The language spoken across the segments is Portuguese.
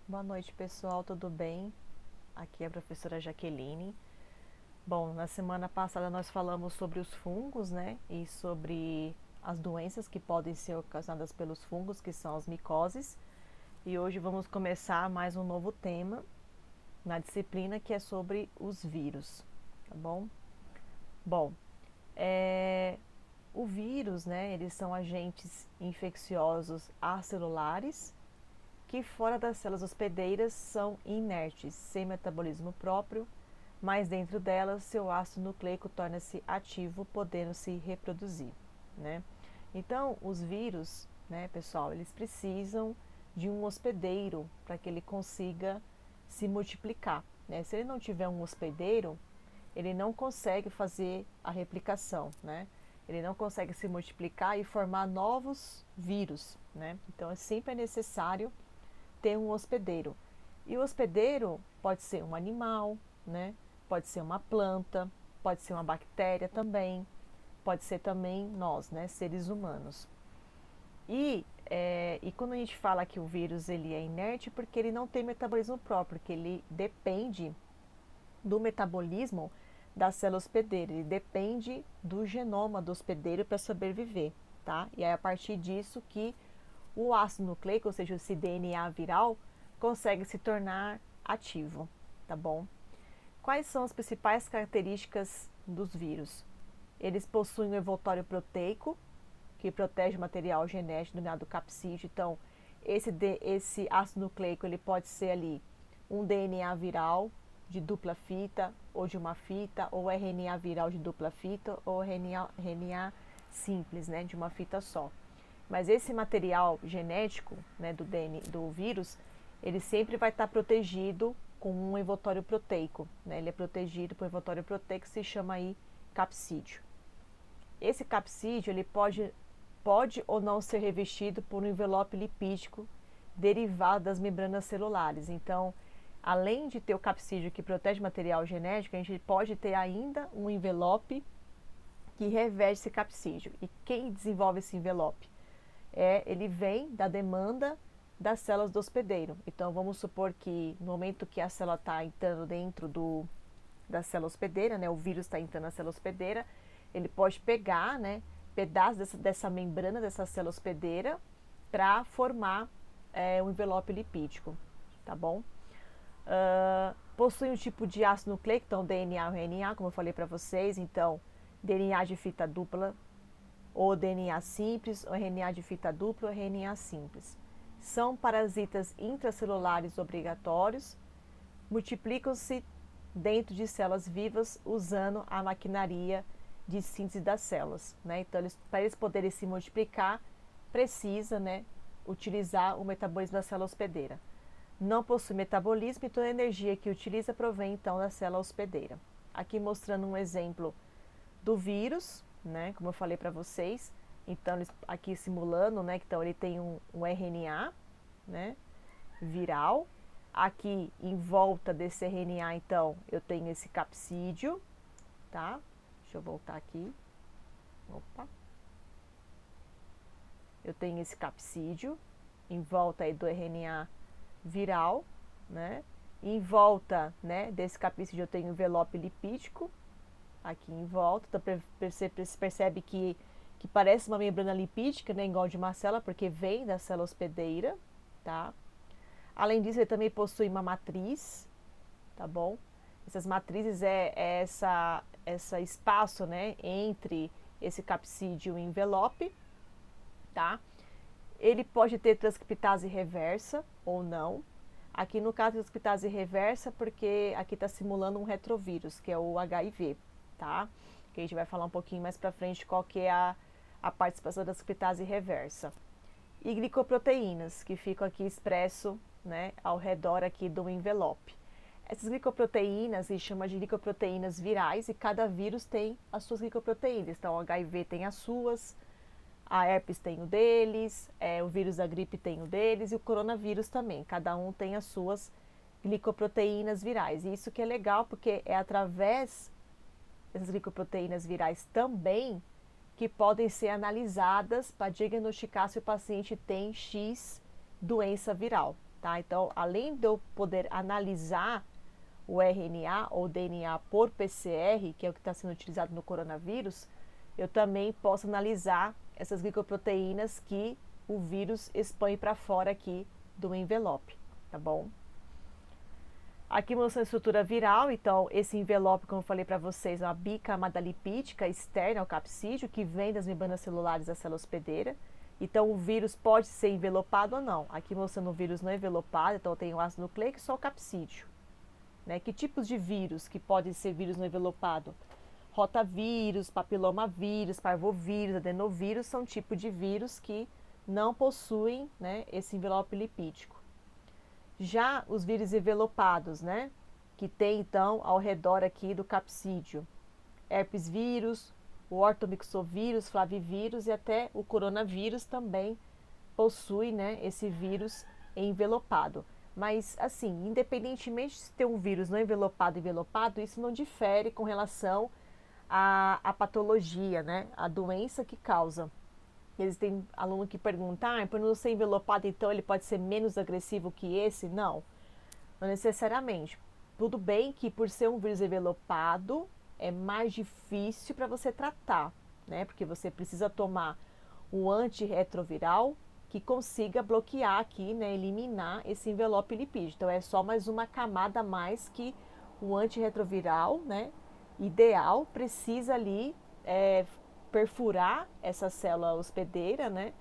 Boa noite, pessoal, tudo bem? Aqui é a professora Jaqueline. Bom, na semana passada nós falamos sobre os fungos, né? E sobre as doenças que podem ser ocasionadas pelos fungos, que são as micoses. E hoje vamos começar mais um novo tema na disciplina, que é sobre os vírus, tá bom? Bom, o vírus, né? Eles são agentes infecciosos acelulares que fora das células hospedeiras são inertes, sem metabolismo próprio, mas dentro delas seu ácido nucleico torna-se ativo, podendo se reproduzir, né? Então, os vírus, né, pessoal, eles precisam de um hospedeiro para que ele consiga se multiplicar, né? Se ele não tiver um hospedeiro, ele não consegue fazer a replicação, né? Ele não consegue se multiplicar e formar novos vírus, né? Então, sempre é necessário ter um hospedeiro. E o hospedeiro pode ser um animal, né? Pode ser uma planta, pode ser uma bactéria também, pode ser também nós, né? Seres humanos. E quando a gente fala que o vírus ele é inerte, porque ele não tem metabolismo próprio, porque ele depende do metabolismo da célula hospedeira, ele depende do genoma do hospedeiro para sobreviver, tá? E é a partir disso que o ácido nucleico, ou seja, esse DNA viral, consegue se tornar ativo, tá bom? Quais são as principais características dos vírus? Eles possuem um envoltório proteico, que protege o material genético denominado capsídeo. Então, esse ácido nucleico ele pode ser ali um DNA viral de dupla fita, ou de uma fita, ou RNA viral de dupla fita, ou RNA simples, né, de uma fita só. Mas esse material genético, né, do DNA, do vírus, ele sempre vai estar protegido com um envoltório proteico, né? Ele é protegido por um envoltório proteico que se chama aí capsídeo. Esse capsídeo ele pode ou não ser revestido por um envelope lipídico derivado das membranas celulares. Então, além de ter o capsídeo que protege o material genético, a gente pode ter ainda um envelope que reveste esse capsídeo. E quem desenvolve esse envelope? Ele vem da demanda das células do hospedeiro. Então, vamos supor que no momento que a célula está entrando dentro da célula hospedeira, né, o vírus está entrando na célula hospedeira, ele pode pegar, né, pedaços dessa membrana dessa célula hospedeira para formar um envelope lipídico, tá bom? Possui um tipo de ácido nucleico, então DNA ou RNA, como eu falei para vocês, então DNA de fita dupla, ou DNA simples, ou RNA de fita dupla, ou RNA simples. São parasitas intracelulares obrigatórios, multiplicam-se dentro de células vivas usando a maquinaria de síntese das células, né? Então, para eles poderem se multiplicar, precisa, né, utilizar o metabolismo da célula hospedeira. Não possui metabolismo e toda a energia que utiliza provém então da célula hospedeira. Aqui mostrando um exemplo do vírus, né, como eu falei para vocês. Então, aqui simulando, né, então ele tem um RNA, né, viral. Aqui em volta desse RNA, então, eu tenho esse capsídeo, tá? Deixa eu voltar aqui. Opa. Eu tenho esse capsídeo em volta aí do RNA viral, né? Em volta, né, desse capsídeo eu tenho envelope lipídico aqui em volta. Então você percebe que parece uma membrana lipídica, né, igual de uma célula, porque vem da célula hospedeira, tá? Além disso, ele também possui uma matriz, tá bom? Essas matrizes essa espaço, né, entre esse capsídeo e o envelope, tá? Ele pode ter transcriptase reversa ou não. Aqui no caso, transcriptase reversa, porque aqui está simulando um retrovírus, que é o HIV, tá? Que a gente vai falar um pouquinho mais para frente qual que é a participação da transcriptase reversa. E glicoproteínas, que ficam aqui expresso, né, ao redor aqui do envelope. Essas glicoproteínas se chama de glicoproteínas virais e cada vírus tem as suas glicoproteínas. Então, o HIV tem as suas, a herpes tem o deles, o vírus da gripe tem o deles e o coronavírus também. Cada um tem as suas glicoproteínas virais. E isso que é legal, porque é através dessas glicoproteínas virais também que podem ser analisadas para diagnosticar se o paciente tem X doença viral, tá? Então, além de eu poder analisar o RNA ou DNA por PCR, que é o que está sendo utilizado no coronavírus, eu também posso analisar essas glicoproteínas que o vírus expõe para fora aqui do envelope, tá bom? Aqui mostrando a estrutura viral, então esse envelope, como eu falei para vocês, é uma bicamada lipídica externa ao capsídeo, que vem das membranas celulares da célula hospedeira. Então o vírus pode ser envelopado ou não. Aqui mostrando o vírus não envelopado, então tem o ácido nucleico e só o capsídeo. Né? Que tipos de vírus que podem ser vírus não envelopado? Rotavírus, papilomavírus, parvovírus, adenovírus são tipos de vírus que não possuem, né, esse envelope lipídico. Já os vírus envelopados, né, que tem então ao redor aqui do capsídeo, herpes vírus, o ortomixovírus, flavivírus e até o coronavírus também possui, né, esse vírus envelopado. Mas, assim, independentemente de ter um vírus não envelopado, isso não difere com relação à patologia, né? A doença que causa. Existem alunos que perguntam, por não ser envelopado, então ele pode ser menos agressivo que esse? Não, não necessariamente. Tudo bem que por ser um vírus envelopado, é mais difícil para você tratar, né? Porque você precisa tomar um antirretroviral que consiga bloquear aqui, né, eliminar esse envelope lipídico. Então é só mais uma camada a mais que o antirretroviral, né, ideal precisa ali perfurar essa célula hospedeira, né,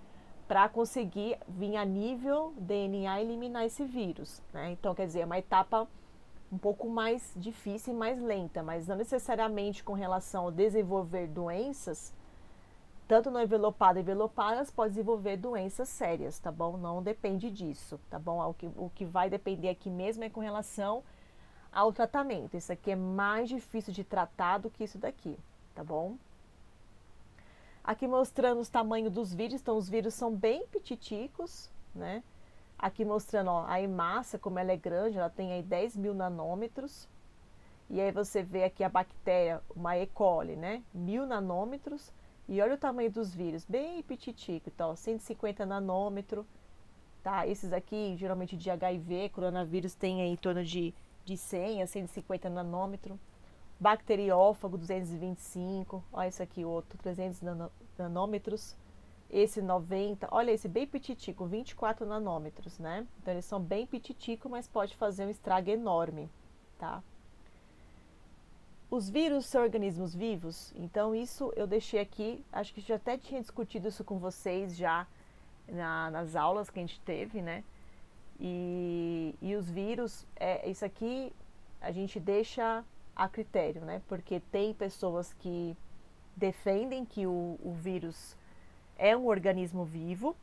para conseguir vir a nível DNA eliminar esse vírus, né? Então quer dizer, é uma etapa um pouco mais difícil e mais lenta, mas não necessariamente com relação ao desenvolver doenças. Tanto no envelopado e envelopadas pode desenvolver doenças sérias, tá bom? Não depende disso, tá bom? O que vai depender aqui mesmo é com relação ao tratamento. Isso aqui é mais difícil de tratar do que isso daqui, tá bom? Aqui mostrando os tamanhos dos vírus, então os vírus são bem pititicos, né? Aqui mostrando, ó, a hemácia, como ela é grande, ela tem aí 10 mil nanômetros. E aí você vê aqui a bactéria, uma E. coli, né? 1000 nanômetros. E olha o tamanho dos vírus, bem petitico, então 150 nanômetro, tá? Esses aqui, geralmente de HIV, coronavírus, tem aí em torno de 100 a 150 nanômetro. Bacteriófago, 225, olha esse aqui outro, 300 nanômetros. Esse 90, olha esse bem petitico, 24 nanômetros, né? Então eles são bem petitico, mas pode fazer um estrago enorme, tá? Os vírus são organismos vivos, então isso eu deixei aqui, acho que já até tinha discutido isso com vocês já nas aulas que a gente teve, né? E os vírus, isso aqui a gente deixa a critério, né? Porque tem pessoas que defendem que o vírus é um organismo vivo,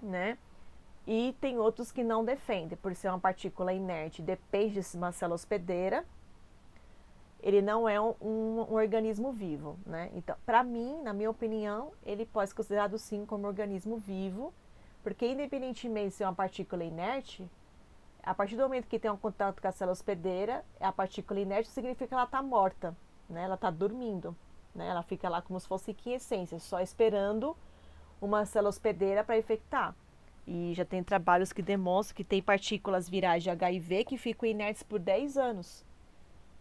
né? E tem outros que não defendem, por ser uma partícula inerte, depende de uma célula hospedeira, ele não é um organismo vivo, né? Então, para mim, na minha opinião, ele pode ser considerado sim como organismo vivo, porque independentemente de ser uma partícula inerte, a partir do momento que tem um contato com a célula hospedeira, a partícula inerte significa que ela está morta, né? Ela está dormindo, né? Ela fica lá como se fosse quiescência, só esperando uma célula hospedeira para infectar. E já tem trabalhos que demonstram que tem partículas virais de HIV que ficam inertes por 10 anos,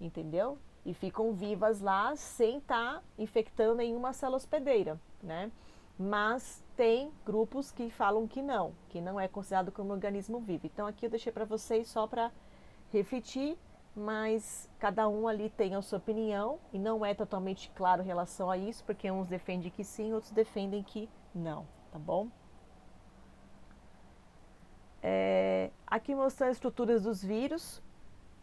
entendeu? E ficam vivas lá sem estar infectando nenhuma célula hospedeira, né? Mas tem grupos que falam que não é considerado como organismo vivo. Então aqui eu deixei para vocês só para refletir, mas cada um ali tem a sua opinião e não é totalmente claro em relação a isso, porque uns defendem que sim, outros defendem que não, tá bom? Aqui mostrando as estruturas dos vírus,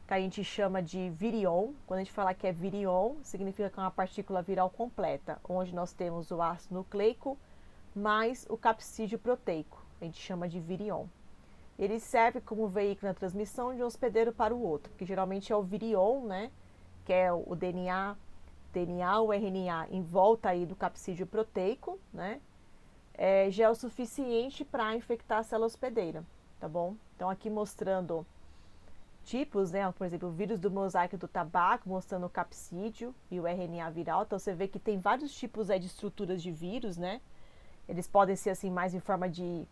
que a gente chama de virion. Quando a gente fala que é virion, significa que é uma partícula viral completa, onde nós temos o ácido nucleico mais o capsídeo proteico. A gente chama de virion. Ele serve como veículo na transmissão de um hospedeiro para o outro, que geralmente é o virion, né? Que é o DNA, o RNA em volta aí do capsídeo proteico, né? Já é o suficiente para infectar a célula hospedeira, tá bom? Então aqui mostrando tipos, né? Por exemplo, o vírus do mosaico do tabaco, mostrando o capsídeo e o RNA viral. Então você vê que tem vários tipos de estruturas de vírus, né? Eles podem ser assim mais em forma de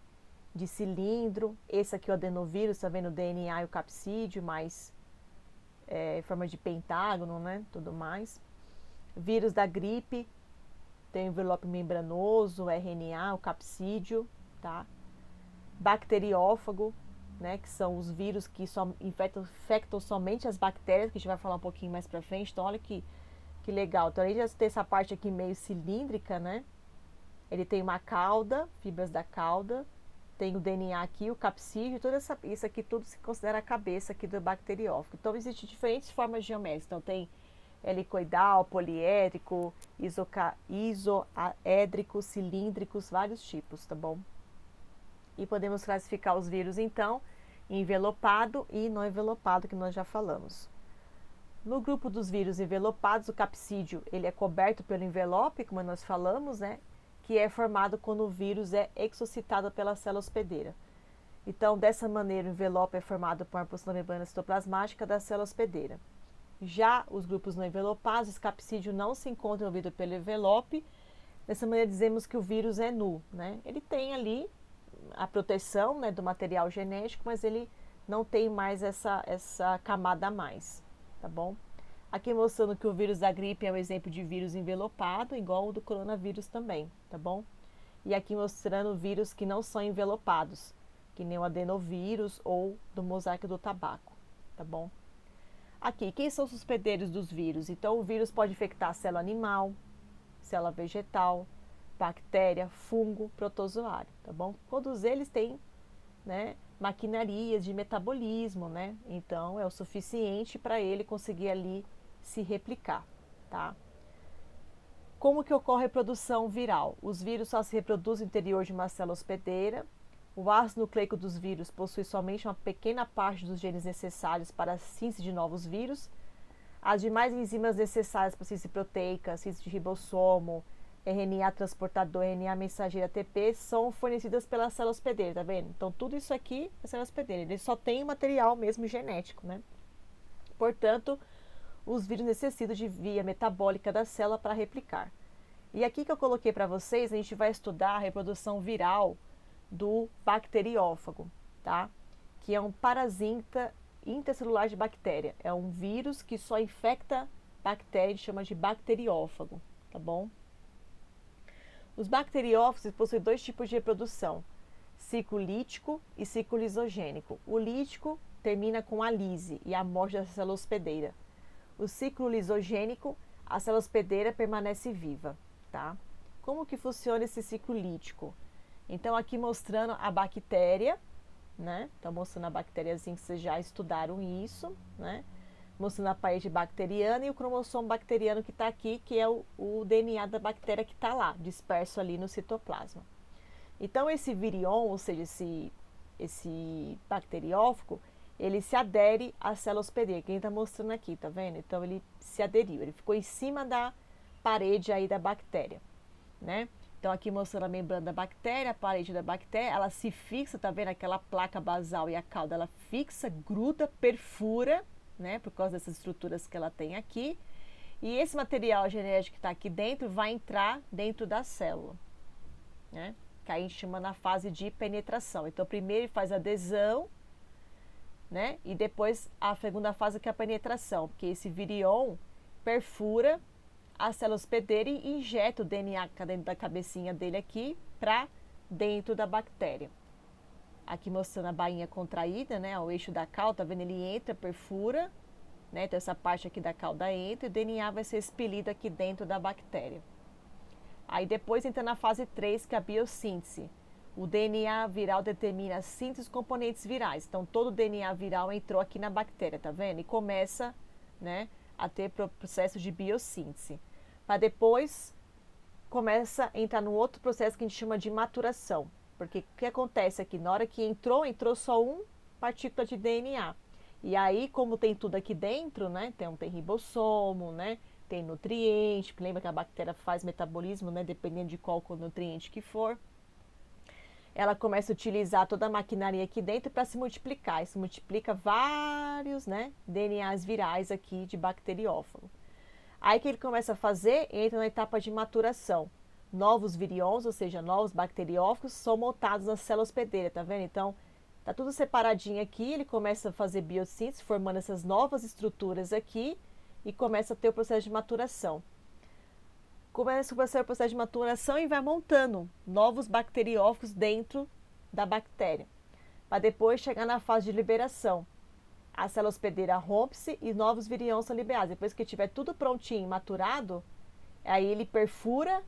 de cilindro. Esse aqui é o adenovírus, tá vendo o DNA e o capsídeo, mais em forma de pentágono, né? Tudo mais. Vírus da gripe, tem o envelope membranoso, o RNA, o capsídeo, tá? Bacteriófago, né? Que são os vírus que só infectam somente as bactérias, que a gente vai falar um pouquinho mais pra frente. Então, olha que legal. Então, além de ter essa parte aqui meio cilíndrica, né? Ele tem uma cauda, fibras da cauda, tem o DNA aqui, o capsídeo, isso aqui tudo se considera a cabeça aqui do bacteriófago. Então, existem diferentes formas geométricas. Então, tem helicoidal, poliédrico, isoédrico, cilíndricos, vários tipos, tá bom? E podemos classificar os vírus, então, em envelopado e não envelopado, que nós já falamos. No grupo dos vírus envelopados, o capsídeo, ele é coberto pelo envelope, como nós falamos, né? Que é formado quando o vírus é exocitado pela célula hospedeira. Então, dessa maneira, o envelope é formado por uma porção da membrana citoplasmática da célula hospedeira. Já os grupos não envelopados, o capsídeo não se encontra envolvido pelo envelope. Dessa maneira, dizemos que o vírus é nu, né? Ele tem ali a proteção, né, do material genético, mas ele não tem mais essa camada a mais, tá bom? Aqui mostrando que o vírus da gripe é um exemplo de vírus envelopado, igual o do coronavírus também, tá bom? E aqui mostrando vírus que não são envelopados, que nem o adenovírus ou do mosaico do tabaco, tá bom? Aqui, quem são os hospedeiros dos vírus? Então, o vírus pode infectar célula animal, célula vegetal, bactéria, fungo, protozoário, tá bom? Todos eles têm, né, maquinarias de metabolismo, né? Então, é o suficiente para ele conseguir ali se replicar, tá? Como que ocorre a reprodução viral? Os vírus só se reproduzem no interior de uma célula hospedeira. O ácido nucleico dos vírus possui somente uma pequena parte dos genes necessários para a síntese de novos vírus. As demais enzimas necessárias para a síntese proteica, síntese de ribossomo, RNA transportador, RNA mensageiro ATP, são fornecidas pela célula hospedeira, tá vendo? Então, tudo isso aqui é célula hospedeira. Ele só tem material mesmo genético, né? Portanto, os vírus necessitam de via metabólica da célula para replicar. E aqui que eu coloquei para vocês, a gente vai estudar a reprodução viral do bacteriófago, tá? Que é um parasita intercelular de bactéria. É um vírus que só infecta bactéria, a gente chama de bacteriófago, tá bom? Os bacteriófagos possuem dois tipos de reprodução, ciclo lítico e ciclo lisogênico. O lítico termina com a lise e a morte da célula hospedeira. O ciclo lisogênico, a célula hospedeira permanece viva, tá? Como que funciona esse ciclo lítico? Então, aqui mostrando a bactéria, né? Então, mostrando a bactériazinha que vocês já estudaram isso, né? Mostrando a parede bacteriana e o cromossomo bacteriano que está aqui, que é o DNA da bactéria que está lá, disperso ali no citoplasma. Então, esse virion, ou seja, esse bacteriófago, ele se adere à célula hospedeira, que a gente está mostrando aqui, tá vendo? Então, ele se aderiu, ele ficou em cima da parede aí da bactéria, né? Então, aqui mostrando a membrana da bactéria, a parede da bactéria, ela se fixa, tá vendo? Aquela placa basal e a cauda, ela fixa, gruda, perfura, né? Por causa dessas estruturas que ela tem aqui. E esse material genético que está aqui dentro vai entrar dentro da célula, né? Que a gente chama na fase de penetração. Então, primeiro ele faz a adesão, né? E depois a segunda fase que é a penetração, porque esse virion perfura a célula hospedeira e injeta o DNA dentro da cabecinha dele aqui para dentro da bactéria. Aqui mostrando a bainha contraída, né? O eixo da cauda, tá vendo? Ele entra, perfura, né? Então essa parte aqui da cauda entra e o DNA vai ser expelido aqui dentro da bactéria. Aí depois entra na fase 3, que é a biossíntese. O DNA viral determina a síntese dos componentes virais. Então, todo o DNA viral entrou aqui na bactéria, tá vendo? E começa, né, a ter processo de biossíntese. Para depois, começa a entrar no outro processo que a gente chama de maturação. Porque o que acontece aqui? Na hora que entrou só uma partícula de DNA. E aí, como tem tudo aqui dentro, né, tem ribossomo, né, tem nutriente, lembra que a bactéria faz metabolismo, né, dependendo de qual nutriente que for. Ela começa a utilizar toda a maquinaria aqui dentro para se multiplicar. E se multiplica vários, né, DNAs virais aqui de bacteriófago. Aí que ele começa a fazer, entra na etapa de maturação. novos virions, ou seja, novos bacteriófagos, são montados na célula hospedeira, tá vendo? Então, tá tudo separadinho aqui, ele começa a fazer biossíntese, formando essas novas estruturas aqui, e começa a ter o processo de maturação. Começa o processo de maturação e vai montando novos bacteriófagos dentro da bactéria, para depois chegar na fase de liberação. A célula hospedeira rompe-se e novos virions são liberados. Depois que tiver tudo prontinho, maturado, aí ele perfura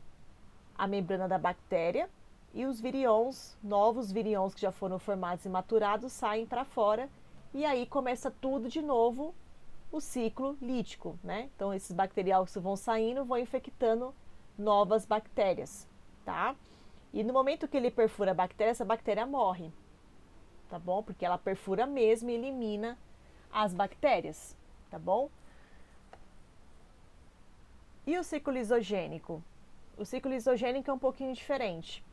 a membrana da bactéria e os virions, novos virions que já foram formados e maturados, saem para fora e aí começa tudo de novo o ciclo lítico, né? Então esses bacteriófagos vão saindo, vão infectando novas bactérias, tá? E no momento que ele perfura a bactéria, essa bactéria morre, tá bom? Porque ela perfura mesmo e elimina as bactérias, tá bom? E o ciclo lisogênico? O ciclo lisogênico é um pouquinho diferente.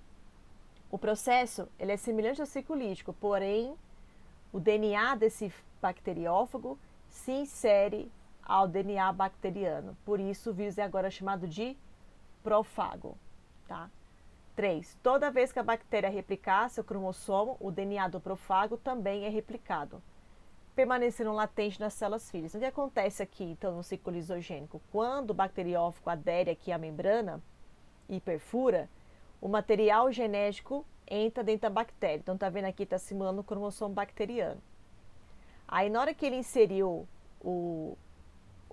O processo, ele é semelhante ao ciclo lítico, porém, o DNA desse bacteriófago se insere ao DNA bacteriano. Por isso, o vírus é agora chamado de prófago, tá? 3. Toda vez que a bactéria replicar seu cromossomo, o DNA do prófago também é replicado, permanecendo latente nas células filhas. O que acontece aqui, então, no ciclo lisogênico? Quando o bacteriófago adere aqui à membrana e perfura, o material genético entra dentro da bactéria. Então, tá vendo aqui, tá simulando o cromossomo bacteriano. Aí, na hora que ele inseriu o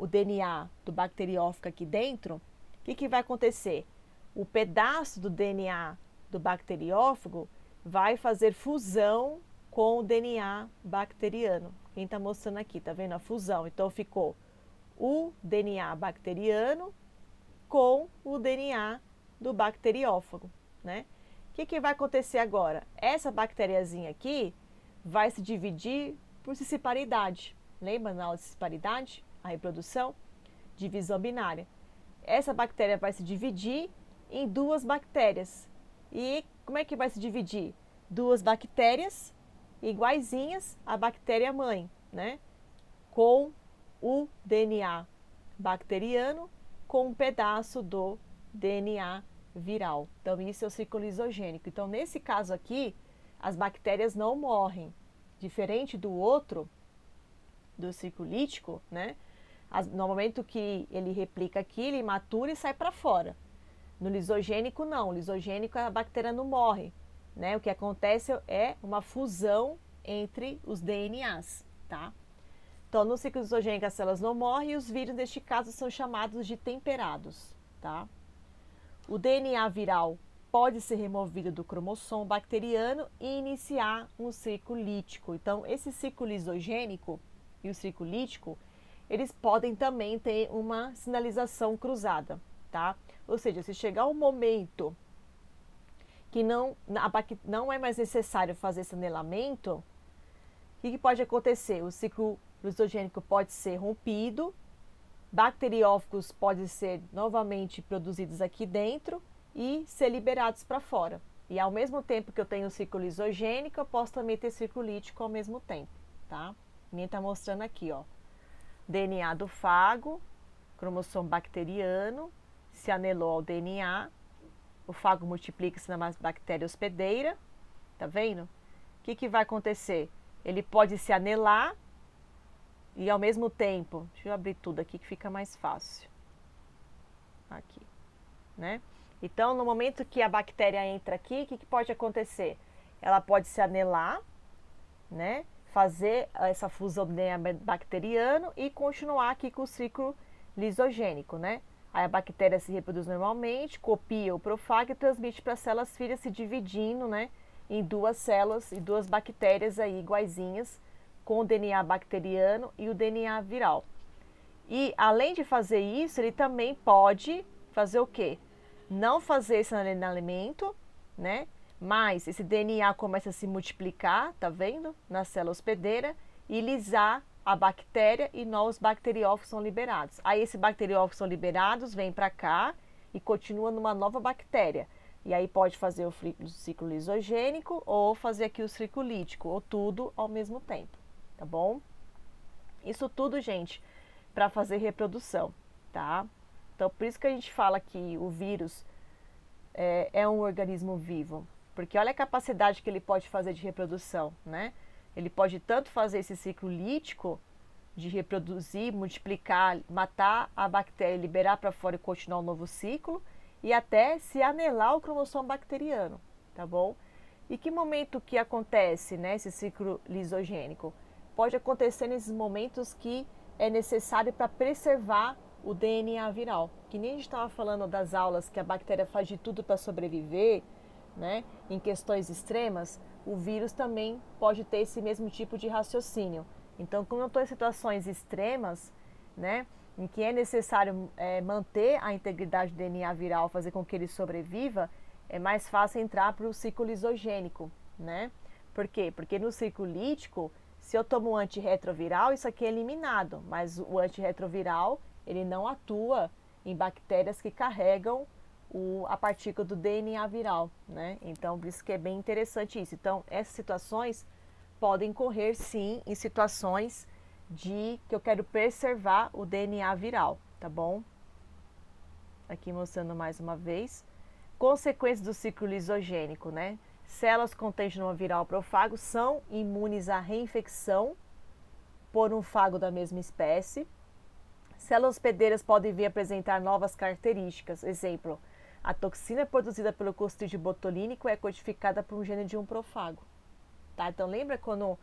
DNA do bacteriófago aqui dentro, o que vai acontecer? O pedaço do DNA do bacteriófago vai fazer fusão com o DNA bacteriano. Quem está mostrando aqui, tá vendo a fusão? Então, ficou o DNA bacteriano com o DNA do bacteriófago, né? O que vai acontecer agora? Essa bactériazinha aqui vai se dividir por cisparidade. Lembra na aula de cisparidade? A reprodução? Divisão binária. Essa bactéria vai se dividir em duas bactérias. E como é que vai se dividir? Duas bactérias iguaizinhas à bactéria mãe, né? Com o DNA bacteriano com um pedaço do DNA viral. Então, isso é o ciclo lisogênico. Então, nesse caso aqui, as bactérias não morrem. Diferente do outro, do ciclo lítico, né? No momento que ele replica aqui, ele matura e sai para fora. No lisogênico, não. No lisogênico, a bactéria não morre, né? O que acontece é uma fusão entre os DNAs, tá? Então, no ciclo lisogênico, as células não morrem e os vírus, neste caso, são chamados de temperados, tá? O DNA viral pode ser removido do cromossomo bacteriano e iniciar um ciclo lítico. Então, esse ciclo lisogênico e o ciclo lítico, eles podem também ter uma sinalização cruzada, tá? Ou seja, se chegar um momento que não é mais necessário fazer esse anelamento, o que pode acontecer? O ciclo lisogênico pode ser rompido, bacteriófagos podem ser novamente produzidos aqui dentro e ser liberados para fora. E ao mesmo tempo que eu tenho o ciclo lisogênico, eu posso também ter ciclo lítico ao mesmo tempo, tá? Nem está mostrando aqui, ó. DNA do fago, cromossomo bacteriano, se anelou ao DNA, o fago multiplica-se na bactéria hospedeira, tá vendo? O que vai acontecer? Ele pode se anelar e ao mesmo tempo, deixa eu abrir tudo aqui que fica mais fácil. Aqui, né? Então, no momento que a bactéria entra aqui, o que pode acontecer? Ela pode se anelar, né? Fazer essa fusão do DNA bacteriano e continuar aqui com o ciclo lisogênico, né? Aí a bactéria se reproduz normalmente, copia o profago e transmite para as células filhas, se dividindo, né, em duas células e duas bactérias aí iguaizinhas, com o DNA bacteriano e o DNA viral. E além de fazer isso, ele também pode fazer o quê? Não fazer esse anelamento, né? Mas esse DNA começa a se multiplicar, tá vendo? Na célula hospedeira e lisar a bactéria e novos bacteriófagos são liberados. Aí esses bacteriófagos são liberados, vêm para cá e continua numa nova bactéria. E aí pode fazer o ciclo lisogênico ou fazer aqui o ciclo lítico, ou tudo ao mesmo tempo, tá bom? Isso tudo, gente, para fazer reprodução, tá? Então, por isso que a gente fala que o vírus é um organismo vivo? Porque olha a capacidade que ele pode fazer de reprodução, né? Ele pode tanto fazer esse ciclo lítico, de reproduzir, multiplicar, matar a bactéria, liberar para fora e continuar um novo ciclo, e até se anelar o cromossomo bacteriano, tá bom? E que momento que acontece, né, esse ciclo lisogênico? Pode acontecer nesses momentos que é necessário para preservar o DNA viral. Que nem a gente estava falando das aulas que a bactéria faz de tudo para sobreviver, né? Em questões extremas, o vírus também pode ter esse mesmo tipo de raciocínio. Então, quando eu estou em situações extremas, né, em que é necessário manter a integridade do DNA viral, fazer com que ele sobreviva, é mais fácil entrar para o ciclo lisogênico, né? Por quê? Porque no ciclo lítico, se eu tomo um antirretroviral, isso aqui é eliminado, mas o antirretroviral, ele não atua em bactérias que carregam a partícula do DNA viral, né? Então, por isso que é bem interessante isso. Então, essas situações podem correr, sim, em situações de que eu quero preservar o DNA viral, tá bom? Aqui mostrando mais uma vez. Consequências do ciclo lisogênico, né? Células contentes de uma viral profago são imunes à reinfecção por um fago da mesma espécie. Células hospedeiras podem vir a apresentar novas características. Exemplo, a toxina produzida pelo Clostridium botulínico é codificada por um gene de um profago. Tá? Então, lembra quando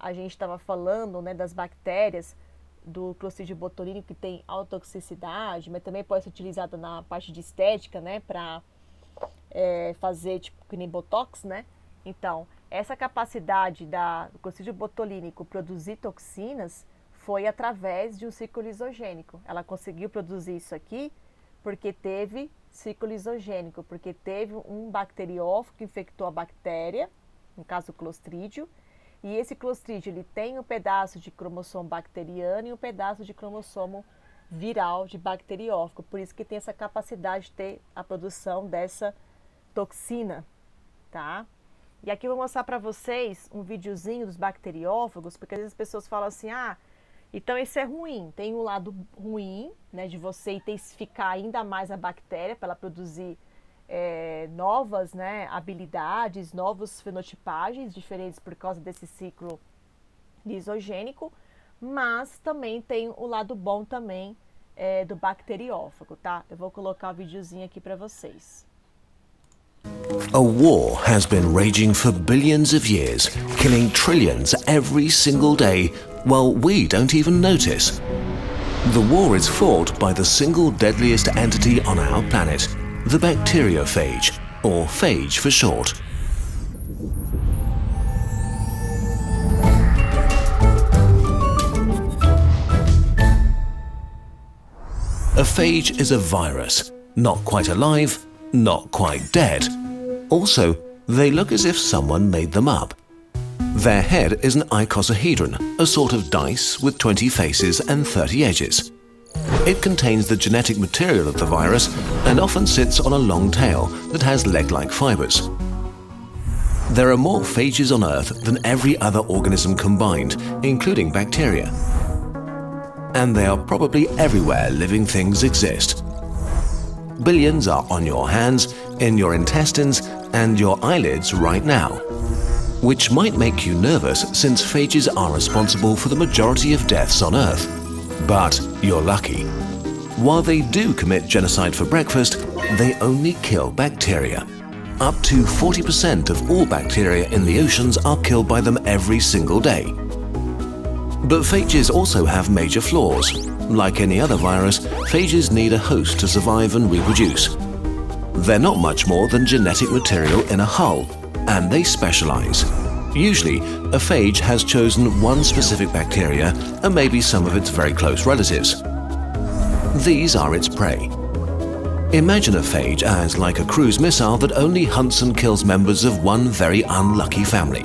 a gente estava falando, né, das bactérias do Clostridium botulínico que tem autotoxicidade, mas também pode ser utilizada na parte de estética, né, para fazer tipo que nem botox, né? Então, essa capacidade do Clostridium botulínico produzir toxinas foi através de um ciclo lisogênico. Ela conseguiu produzir isso aqui porque teve ciclo lisogênico, porque teve um bacteriófago que infectou a bactéria, no caso o Clostridium, e esse Clostridium ele tem um pedaço de cromossomo bacteriano e um pedaço de cromossomo viral de bacteriófago, por isso que tem essa capacidade de ter a produção dessa toxina, tá? E aqui eu vou mostrar para vocês um videozinho dos bacteriófagos, porque às vezes as pessoas falam assim, então isso é ruim. Tem um lado ruim, né, de você intensificar ainda mais a bactéria para ela produzir novas, né, habilidades, novas fenotipagens diferentes por causa desse ciclo lisogênico, mas também tem o lado bom também do bacteriófago, tá? Eu vou colocar o videozinho aqui para vocês. A war has been raging for billions of years, killing trillions every single day, while we don't even notice. The war is fought by the single deadliest entity on our planet, the bacteriophage, or phage for short. A phage is a virus, not quite alive, not quite dead. Also, they look as if someone made them up. Their head is an icosahedron, a sort of dice with 20 faces and 30 edges. It contains the genetic material of the virus and often sits on a long tail that has leg-like fibers. There are more phages on Earth than every other organism combined, including bacteria. And they are probably everywhere living things exist. Billions are on your hands, in your intestines, and your eyelids right now. Which might make you nervous since phages are responsible for the majority of deaths on Earth. But you're lucky. While they do commit genocide for breakfast, they only kill bacteria. Up to 40% of all bacteria in the oceans are killed by them every single day. But phages also have major flaws. Like any other virus, phages need a host to survive and reproduce. They're not much more than genetic material in a hull, and they specialize. Usually, a phage has chosen one specific bacteria and maybe some of its very close relatives. These are its prey. Imagine a phage as like a cruise missile that only hunts and kills members of one very unlucky family.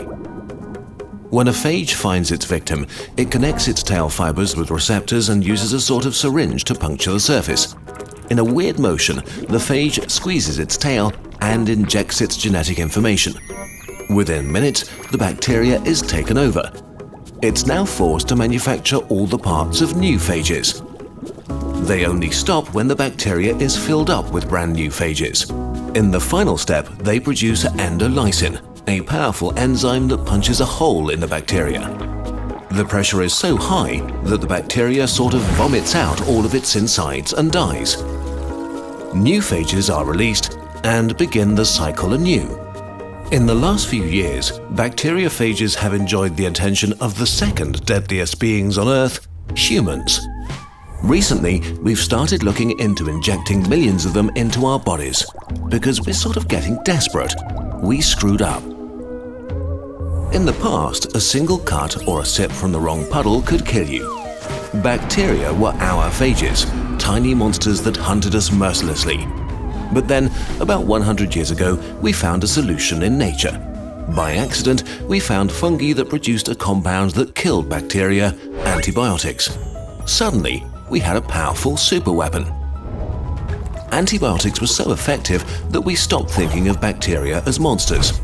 When a phage finds its victim, it connects its tail fibers with receptors and uses a sort of syringe to puncture the surface. In a weird motion, the phage squeezes its tail and injects its genetic information. Within minutes, the bacteria is taken over. It's now forced to manufacture all the parts of new phages. They only stop when the bacteria is filled up with brand new phages. In the final step, they produce endolysin, a powerful enzyme that punches a hole in the bacteria. The pressure is so high that the bacteria sort of vomits out all of its insides and dies. New phages are released and begin the cycle anew. In the last few years, bacteriophages have enjoyed the attention of the second deadliest beings on Earth, humans. Recently, we've started looking into injecting millions of them into our bodies because we're sort of getting desperate. We screwed up. In the past, a single cut or a sip from the wrong puddle could kill you. Bacteria were our phages, tiny monsters that hunted us mercilessly. But then, about 100 years ago, we found a solution in nature. By accident, we found fungi that produced a compound that killed bacteria, antibiotics. Suddenly, we had a powerful superweapon. Antibiotics were so effective that we stopped thinking of bacteria as monsters.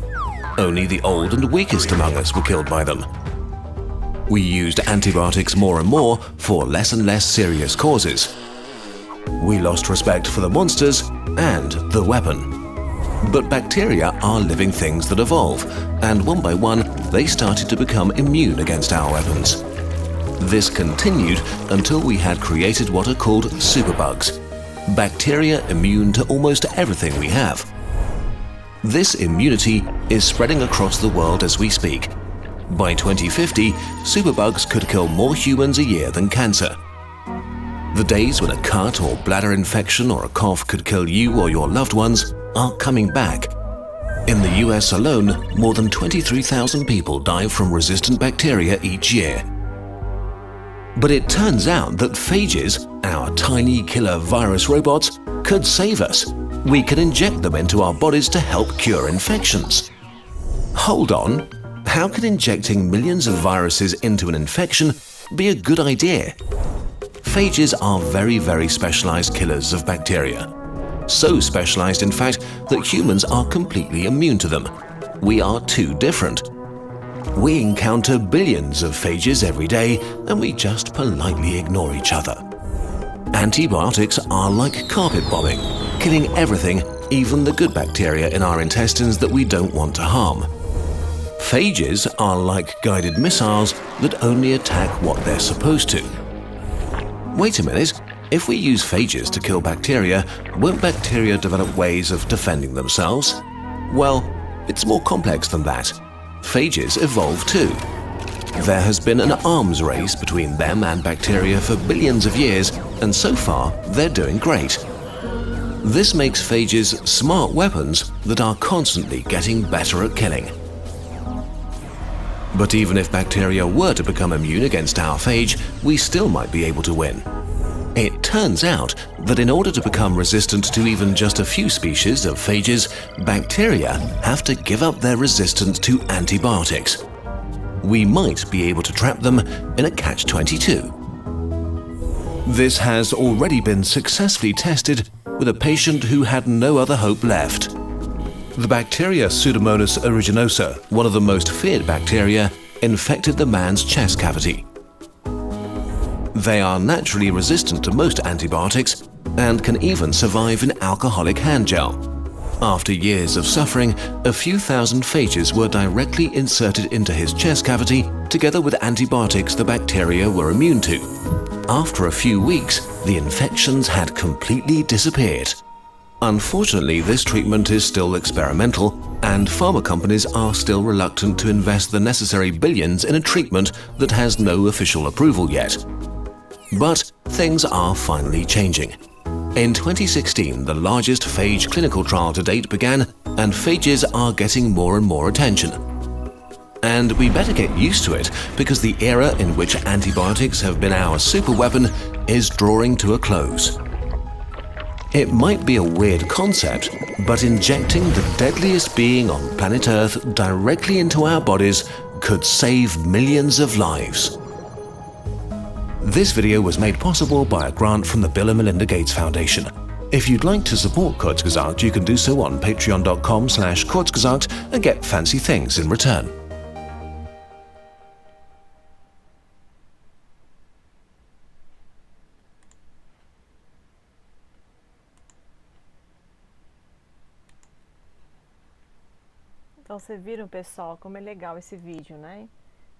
Only the old and weakest among us were killed by them. We used antibiotics more and more for less and less serious causes. We lost respect for the monsters and the weapon. But bacteria are living things that evolve, and one by one, they started to become immune against our weapons. This continued until we had created what are called superbugs, bacteria immune to almost everything we have. This immunity is spreading across the world as we speak. By 2050, superbugs could kill more humans a year than cancer. The days when a cut or bladder infection or a cough could kill you or your loved ones are coming back. In the US alone, more than 23,000 people die from resistant bacteria each year. But it turns out that phages, our tiny killer virus robots, could save us. We can inject them into our bodies to help cure infections. Hold on, how can injecting millions of viruses into an infection be a good idea? Phages are very specialized killers of bacteria. So specialized, in fact, that humans are completely immune to them. We are too different. We encounter billions of phages every day, and we just politely ignore each other. Antibiotics are like carpet bombing, killing everything, even the good bacteria in our intestines that we don't want to harm. Phages are like guided missiles that only attack what they're supposed to. Wait a minute, if we use phages to kill bacteria, won't bacteria develop ways of defending themselves? Well, it's more complex than that. Phages evolve too. There has been an arms race between them and bacteria for billions of years, and so far they're doing great. This makes phages smart weapons that are constantly getting better at killing. But even if bacteria were to become immune against our phage, we still might be able to win. It turns out that in order to become resistant to even just a few species of phages, bacteria have to give up their resistance to antibiotics. We might be able to trap them in a catch-22. This has already been successfully tested with a patient who had no other hope left. The bacteria Pseudomonas aeruginosa, one of the most feared bacteria, infected the man's chest cavity. They are naturally resistant to most antibiotics and can even survive in alcoholic hand gel. After years of suffering, a few thousand phages were directly inserted into his chest cavity together with antibiotics the bacteria were immune to. After a few weeks, the infections had completely disappeared. Unfortunately, this treatment is still experimental, and pharma companies are still reluctant to invest the necessary billions in a treatment that has no official approval yet. But things are finally changing. In 2016, the largest phage clinical trial to date began, and phages are getting more and more attention. And we better get used to it, because the era in which antibiotics have been our superweapon is drawing to a close. It might be a weird concept, but injecting the deadliest being on planet Earth directly into our bodies could save millions of lives. This video was made possible by a grant from the Bill and Melinda Gates Foundation. If you'd like to support Kurzgesagt, you can do so on patreon.com/Kurzgesagt and get fancy things in return. Então, vocês viram, pessoal, como é legal esse vídeo, né?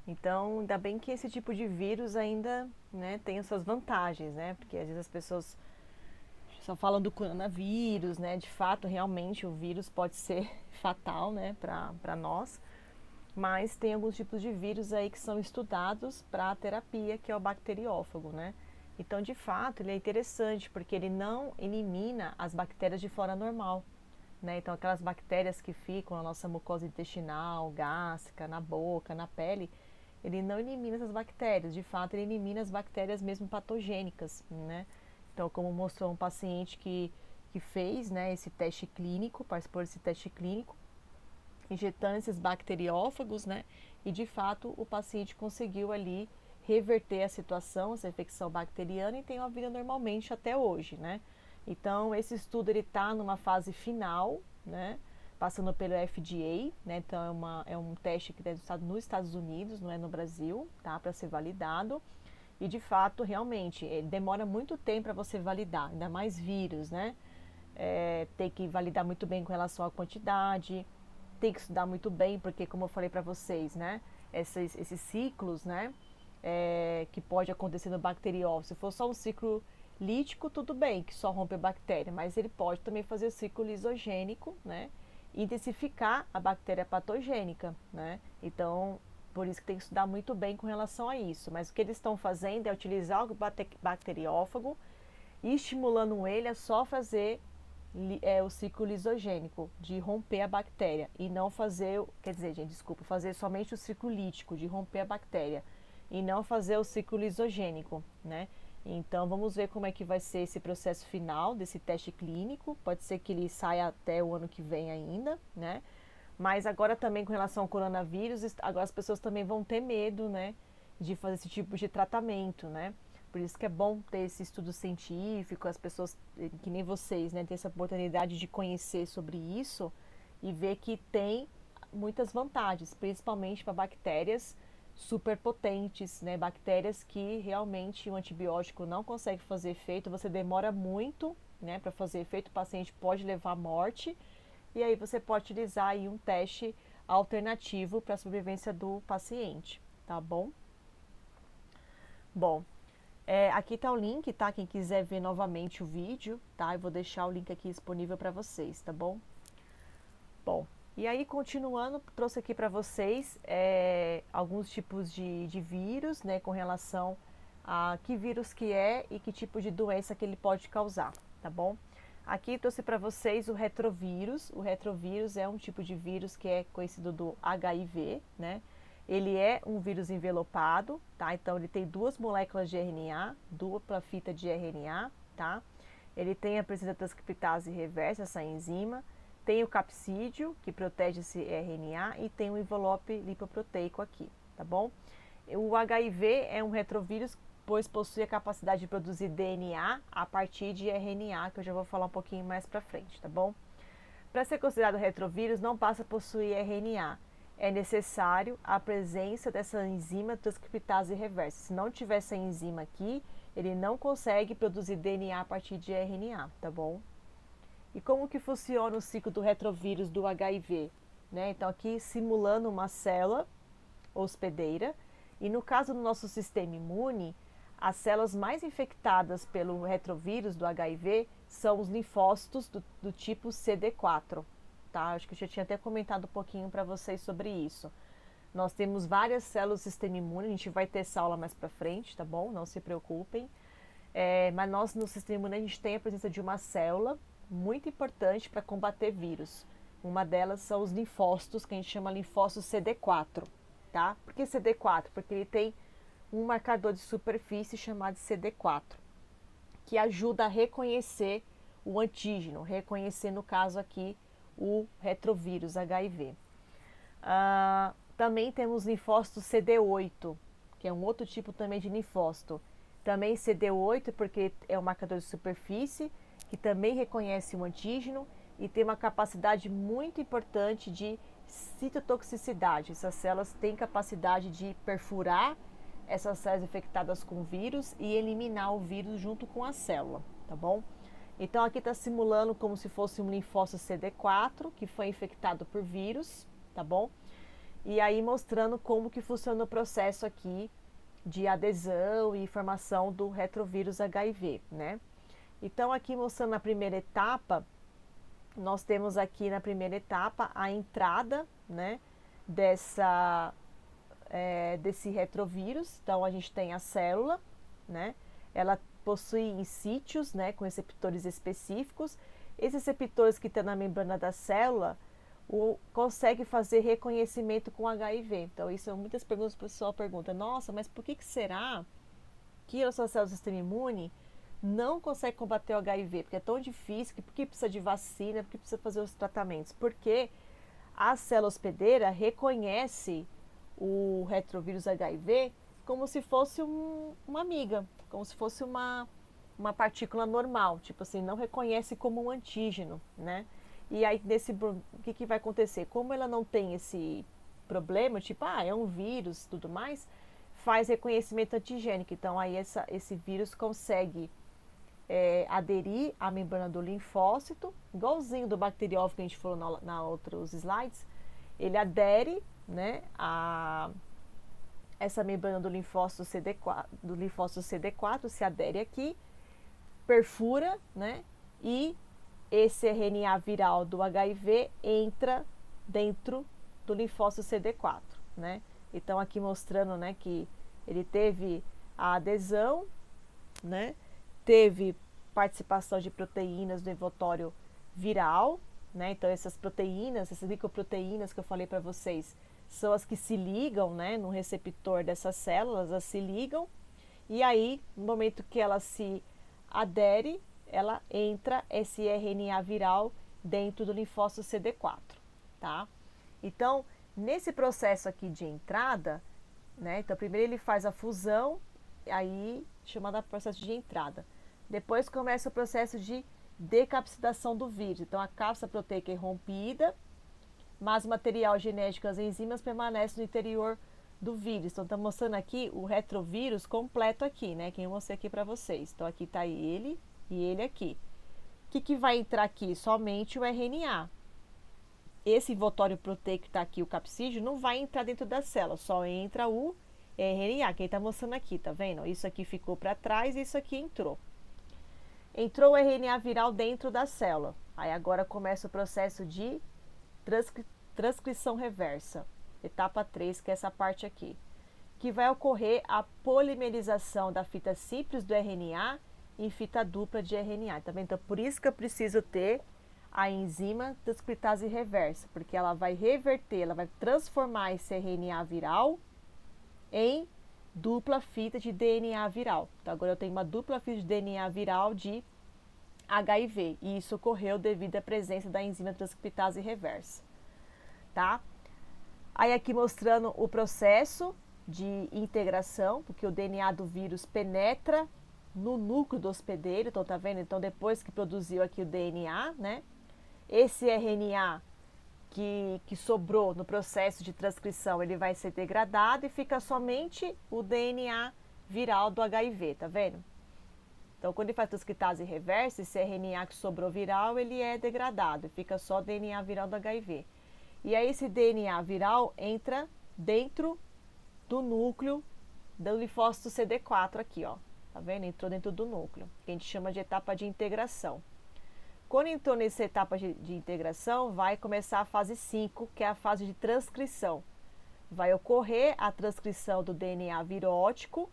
Então, ainda bem que esse tipo de vírus ainda, né, tem as suas vantagens, né? Porque às vezes as pessoas só falam do coronavírus, né? De fato, realmente, o vírus pode ser fatal, né, para nós. Mas tem alguns tipos de vírus aí que são estudados para a terapia, que é o bacteriófago, né? Então, de fato, ele é interessante porque ele não elimina as bactérias de flora normal, né? Então, aquelas bactérias que ficam na nossa mucosa intestinal, gástrica, na boca, na pele, ele não elimina essas bactérias. De fato, ele elimina as bactérias mesmo patogênicas, né? Então, como mostrou um paciente que fez, né, esse teste clínico, participou desse teste clínico, injetando esses bacteriófagos, né? E de fato o paciente conseguiu ali reverter a situação, essa infecção bacteriana, e tem uma vida normalmente até hoje, né? Então esse estudo ele está numa fase final, né? Passando pelo FDA, né? Então é um teste que é nos Estados Unidos, não é no Brasil, tá? Para ser validado. E de fato, realmente, demora muito tempo para você validar, ainda mais vírus, né? Tem que validar muito bem com relação à quantidade, tem que estudar muito bem, porque como eu falei para vocês, né, esses ciclos, né, que pode acontecer no bacteriófago, se for só um ciclo lítico, tudo bem, que só rompe a bactéria, mas ele pode também fazer o ciclo lisogênico, né, e intensificar a bactéria patogênica, né, então, por isso que tem que estudar muito bem com relação a isso, mas o que eles estão fazendo é utilizar o bacteriófago e estimulando ele a só fazer o ciclo lisogênico, de romper a bactéria, e não fazer, quer dizer, gente, desculpa, fazer somente o ciclo lítico, de romper a bactéria, e não fazer o ciclo lisogênico, né? Então, vamos ver como é que vai ser esse processo final desse teste clínico, pode ser que ele saia até o ano que vem ainda, né? Mas agora também com relação ao coronavírus, agora as pessoas também vão ter medo, né, de fazer esse tipo de tratamento, né? Por isso que é bom ter esse estudo científico, as pessoas que nem vocês, né, ter essa oportunidade de conhecer sobre isso e ver que tem muitas vantagens, principalmente para bactérias superpotentes, né, bactérias que realmente o antibiótico não consegue fazer efeito, você demora muito, né, para fazer efeito, o paciente pode levar à morte, e aí você pode utilizar aí um teste alternativo para a sobrevivência do paciente, tá bom? Bom, aqui está o link, tá? Quem quiser ver novamente o vídeo, tá? Eu vou deixar o link aqui disponível para vocês, tá bom? Bom, e aí continuando, trouxe aqui para vocês alguns tipos de vírus, né? Com relação a que vírus que é e que tipo de doença que ele pode causar, tá bom? Aqui trouxe para vocês o retrovírus. O retrovírus é um tipo de vírus que é conhecido do HIV, né? Ele é um vírus envelopado, tá? Então ele tem duas moléculas de RNA, dupla fita de RNA, tá? Ele tem a presença da transcriptase reversa, essa enzima, tem o capsídeo, que protege esse RNA, e tem o envelope lipoproteico aqui, tá bom? O HIV é um retrovírus, pois possui a capacidade de produzir DNA a partir de RNA, que eu já vou falar um pouquinho mais pra frente, tá bom? Para ser considerado retrovírus, não passa a possuir RNA. É necessário a presença dessa enzima transcriptase reversa. Se não tiver essa enzima aqui, ele não consegue produzir DNA a partir de RNA, tá bom? E como que funciona o ciclo do retrovírus do HIV? Né? Então aqui simulando uma célula hospedeira, e no caso do nosso sistema imune, as células mais infectadas pelo retrovírus do HIV são os linfócitos do tipo CD4. Tá? Acho que eu já tinha até comentado um pouquinho para vocês sobre isso. Nós temos várias células do sistema imune, a gente vai ter essa aula mais para frente, tá bom? Não se preocupem. Mas nós no sistema imune a gente tem a presença de uma célula muito importante para combater vírus. Uma delas são os linfócitos, que a gente chama linfócitos CD4, tá? Por que CD4? Porque ele tem um marcador de superfície chamado CD4, que ajuda a reconhecer o antígeno, reconhecer no caso aqui o retrovírus HIV. Também temos linfócitos CD8, que é um outro tipo também de linfócito. Também CD8 porque é um marcador de superfície, que também reconhece o antígeno e tem uma capacidade muito importante de citotoxicidade. Essas células têm capacidade de perfurar essas células infectadas com vírus e eliminar o vírus junto com a célula, tá bom? Então aqui está simulando como se fosse um linfócito CD4 que foi infectado por vírus, tá bom? E aí mostrando como que funciona o processo aqui de adesão e formação do retrovírus HIV, né? Então, aqui mostrando a primeira etapa, nós temos aqui na primeira etapa a entrada, né, desse retrovírus. Então, a gente tem a célula, né? Ela possui em sítios, né, com receptores específicos. Esses receptores que estão na membrana da célula consegue fazer reconhecimento com HIV. Então, isso é muitas perguntas, o pessoal pergunta, nossa, mas por que será que as suas células do sistema imune não conseguem combater o HIV? Porque é tão difícil, por que precisa de vacina, por que precisa fazer os tratamentos? Porque a célula hospedeira reconhece o retrovírus HIV como se fosse uma amiga, como se fosse uma partícula normal, tipo assim, não reconhece como um antígeno, né? E aí, o que vai acontecer? Como ela não tem esse problema, tipo, é um vírus e tudo mais, faz reconhecimento antigênico. Então, aí esse vírus consegue aderir à membrana do linfócito, igualzinho do bacteriófago que a gente falou na outros slides, ele adere, né, a essa membrana do linfócito CD4, se adere aqui, perfura, né, e esse RNA viral do HIV entra dentro do linfócito CD4, né? Então, aqui mostrando, né, que ele teve a adesão, né? Teve participação de proteínas do envoltório viral, né? Então, essas proteínas, essas glicoproteínas que eu falei para vocês, são as que se ligam, né, no receptor dessas células, elas se ligam, e aí, no momento que ela se adere, ela entra esse RNA viral dentro do linfócito CD4, tá? Então, nesse processo aqui de entrada, né? Então, primeiro ele faz a fusão, aí chamado processo de entrada. Depois começa o processo de decapsidação do vírus. Então, a cápsula proteica é rompida, mas o material genético, as enzimas, permanecem no interior do vírus. Então, está mostrando aqui o retrovírus completo aqui, né? Que eu mostrei aqui para vocês. Então, aqui está ele e ele aqui. O que vai entrar aqui? Somente o RNA. Esse envoltório proteico que está aqui, o capsídeo, não vai entrar dentro da célula, só entra o RNA, que ele está mostrando aqui, tá vendo? Isso aqui ficou para trás e isso aqui entrou. Entrou o RNA viral dentro da célula. Aí agora começa o processo de transcrição reversa. Etapa 3, que é essa parte aqui. Que vai ocorrer a polimerização da fita simples do RNA em fita dupla de RNA. Tá vendo? Então, por isso que eu preciso ter a enzima transcriptase reversa, porque ela vai reverter, ela vai transformar esse RNA viral em dupla fita de DNA viral. Então, agora eu tenho uma dupla fita de DNA viral de HIV, e isso ocorreu devido à presença da enzima transcriptase reversa, tá? Aí aqui mostrando o processo de integração, porque o DNA do vírus penetra no núcleo do hospedeiro, então tá vendo? Então depois que produziu aqui o DNA, né? Esse RNA que sobrou no processo de transcrição, ele vai ser degradado e fica somente o DNA viral do HIV, tá vendo? Então quando ele faz transcriptase reversa, esse RNA que sobrou viral, ele é degradado, fica só o DNA viral do HIV. E aí esse DNA viral entra dentro do núcleo do linfócito CD4 aqui, ó. Tá vendo? Entrou dentro do núcleo, que a gente chama de etapa de integração. Quando entrou nessa etapa de integração, vai começar a fase 5, que é a fase de transcrição. Vai ocorrer a transcrição do DNA virótico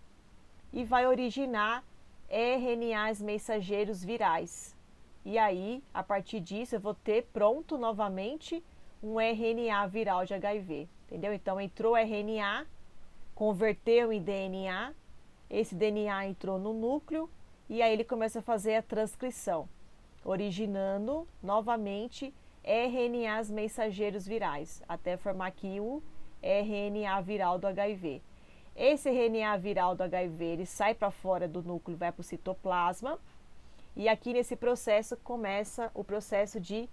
e vai originar RNAs mensageiros virais. E aí, a partir disso, eu vou ter pronto novamente um RNA viral de HIV, entendeu? Então, entrou RNA, converteu em DNA, esse DNA entrou no núcleo e aí ele começa a fazer a transcrição, originando novamente RNAs mensageiros virais, até formar aqui o RNA viral do HIV. Esse RNA viral do HIV, ele sai para fora do núcleo, vai para o citoplasma, e aqui nesse processo começa o processo de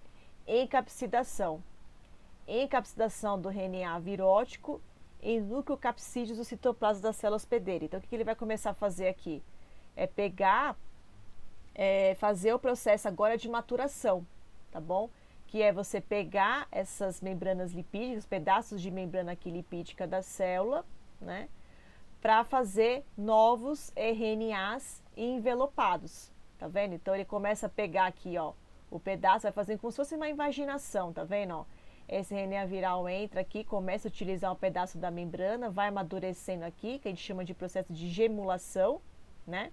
encapsidação. Encapsidação do RNA virótico em núcleo capsídeos do citoplasma da célula hospedeira. Então, o que ele vai começar a fazer aqui? É pegar, fazer o processo agora de maturação, tá bom? que é você pegar essas membranas lipídicas, pedaços de membrana aqui lipídica da célula, né, para fazer novos RNAs envelopados, tá vendo? Então ele começa a pegar aqui, ó, o pedaço, vai fazendo como se fosse uma invaginação, tá vendo, ó? Esse RNA viral entra aqui, começa a utilizar um pedaço da membrana, vai amadurecendo aqui, que a gente chama de processo de gemulação, né,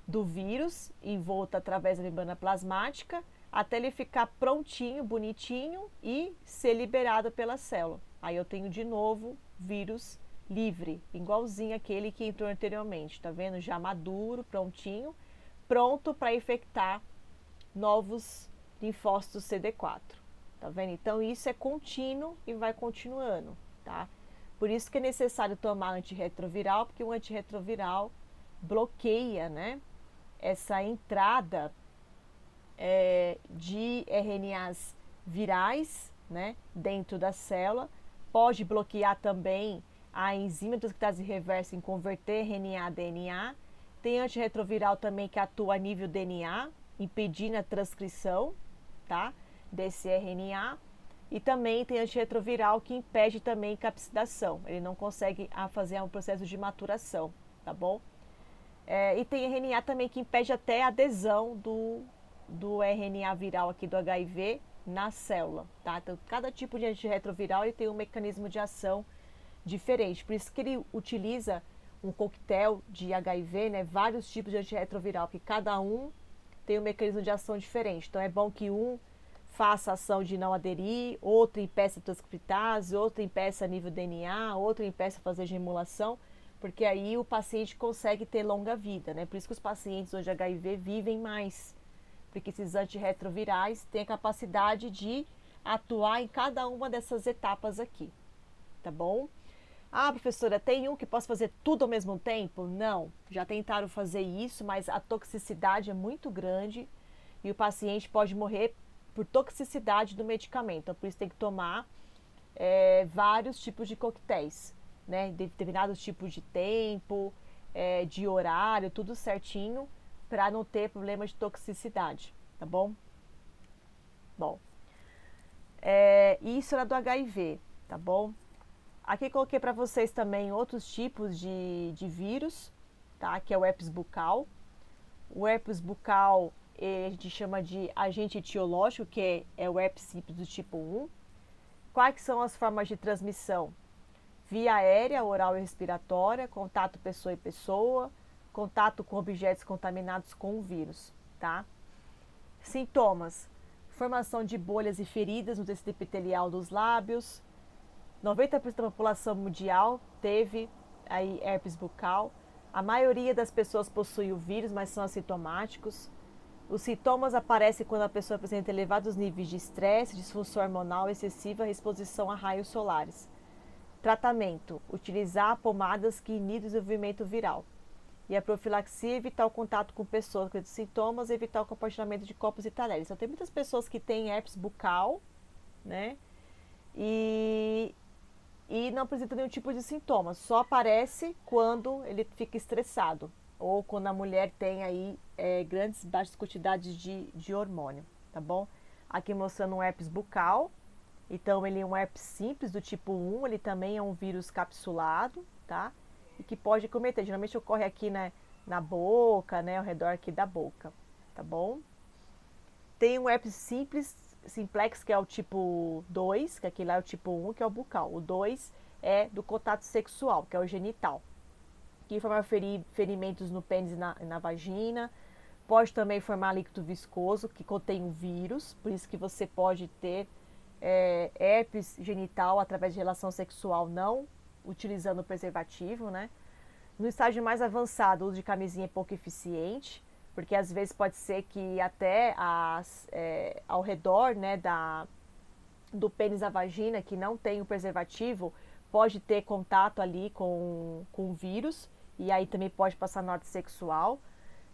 do vírus, envolto através da membrana plasmática, até ele ficar prontinho, bonitinho e ser liberado pela célula. Aí eu tenho de novo vírus livre, igualzinho aquele que entrou anteriormente, tá vendo? Já maduro, prontinho, pronto para infectar novos linfócitos CD4, tá vendo? Então isso é contínuo e vai continuando, tá? Por isso que é necessário tomar antirretroviral, porque o antirretroviral bloqueia, né, essa entrada de RNAs virais, né, dentro da célula. Pode bloquear também a enzima transcriptase reversa em converter RNA a DNA. Tem antirretroviral também que atua a nível DNA, impedindo a transcrição, tá, desse RNA. E também tem antirretroviral que impede também capsidação. Ele não consegue fazer um processo de maturação, tá bom? E tem RNA também que impede até a adesão do RNA viral aqui do HIV na célula, tá? Então, cada tipo de antirretroviral ele tem um mecanismo de ação diferente. Por isso que ele utiliza um coquetel de HIV, né? Vários tipos de antirretroviral, que cada um tem um mecanismo de ação diferente. Então, é bom que um faça ação de não aderir, outro impeça a transcriptase, outro impeça a nível DNA, outro impeça a fazer gemulação, porque aí o paciente consegue ter longa vida, né? Por isso que os pacientes hoje de HIV vivem mais, porque esses antirretrovirais têm a capacidade de atuar em cada uma dessas etapas aqui, tá bom? Ah, professora, tem um que possa fazer tudo ao mesmo tempo? Não, já tentaram fazer isso, mas a toxicidade é muito grande e o paciente pode morrer por toxicidade do medicamento. Então, por isso tem que tomar vários tipos de coquetéis, né? Determinados tipos de tempo, de horário, tudo certinho, para não ter problema de toxicidade, tá bom? Bom, isso era do HIV, tá bom? Aqui coloquei para vocês também outros tipos de vírus, tá? Que é o herpes bucal. O herpes bucal a gente chama de agente etiológico, que é o herpes simples do tipo 1. Quais são as formas de transmissão? Via aérea, oral e respiratória, contato pessoa e pessoa, contato com objetos contaminados com o vírus, tá? Sintomas: formação de bolhas e feridas no tecido epitelial dos lábios. 90% da população mundial teve aí herpes bucal. A maioria das pessoas possui o vírus, mas são assintomáticos. Os sintomas aparecem quando a pessoa apresenta elevados níveis de estresse, disfunção hormonal excessiva e exposição a raios solares. Tratamento: utilizar pomadas que inibem o desenvolvimento viral. E a profilaxia: evitar o contato com pessoas com esses sintomas, evitar o compartilhamento de copos e talheres. Então, tem muitas pessoas que têm herpes bucal, né? E não apresenta nenhum tipo de sintoma, só aparece quando ele fica estressado ou quando a mulher tem aí baixas quantidades de hormônio, tá bom? Aqui mostrando um herpes bucal. Então, ele é um herpes simples do tipo 1, ele também é um vírus capsulado, tá? E que pode cometer, geralmente ocorre aqui, né, na boca, né, ao redor aqui da boca, tá bom? Tem um herpes simplex, que é o tipo 2, que aqui lá é o tipo 1, que é o bucal. O 2 é do contato sexual, que é o genital, que forma ferimentos no pênis e na vagina. Pode também formar líquido viscoso, que contém um vírus, por isso que você pode ter herpes genital através de relação sexual não utilizando preservativo, né? No estágio mais avançado, o uso de camisinha é pouco eficiente, porque às vezes pode ser que até ao redor, né, do pênis da vagina, que não tem o preservativo, pode ter contato ali com o vírus, e aí também pode passar no ato sexual.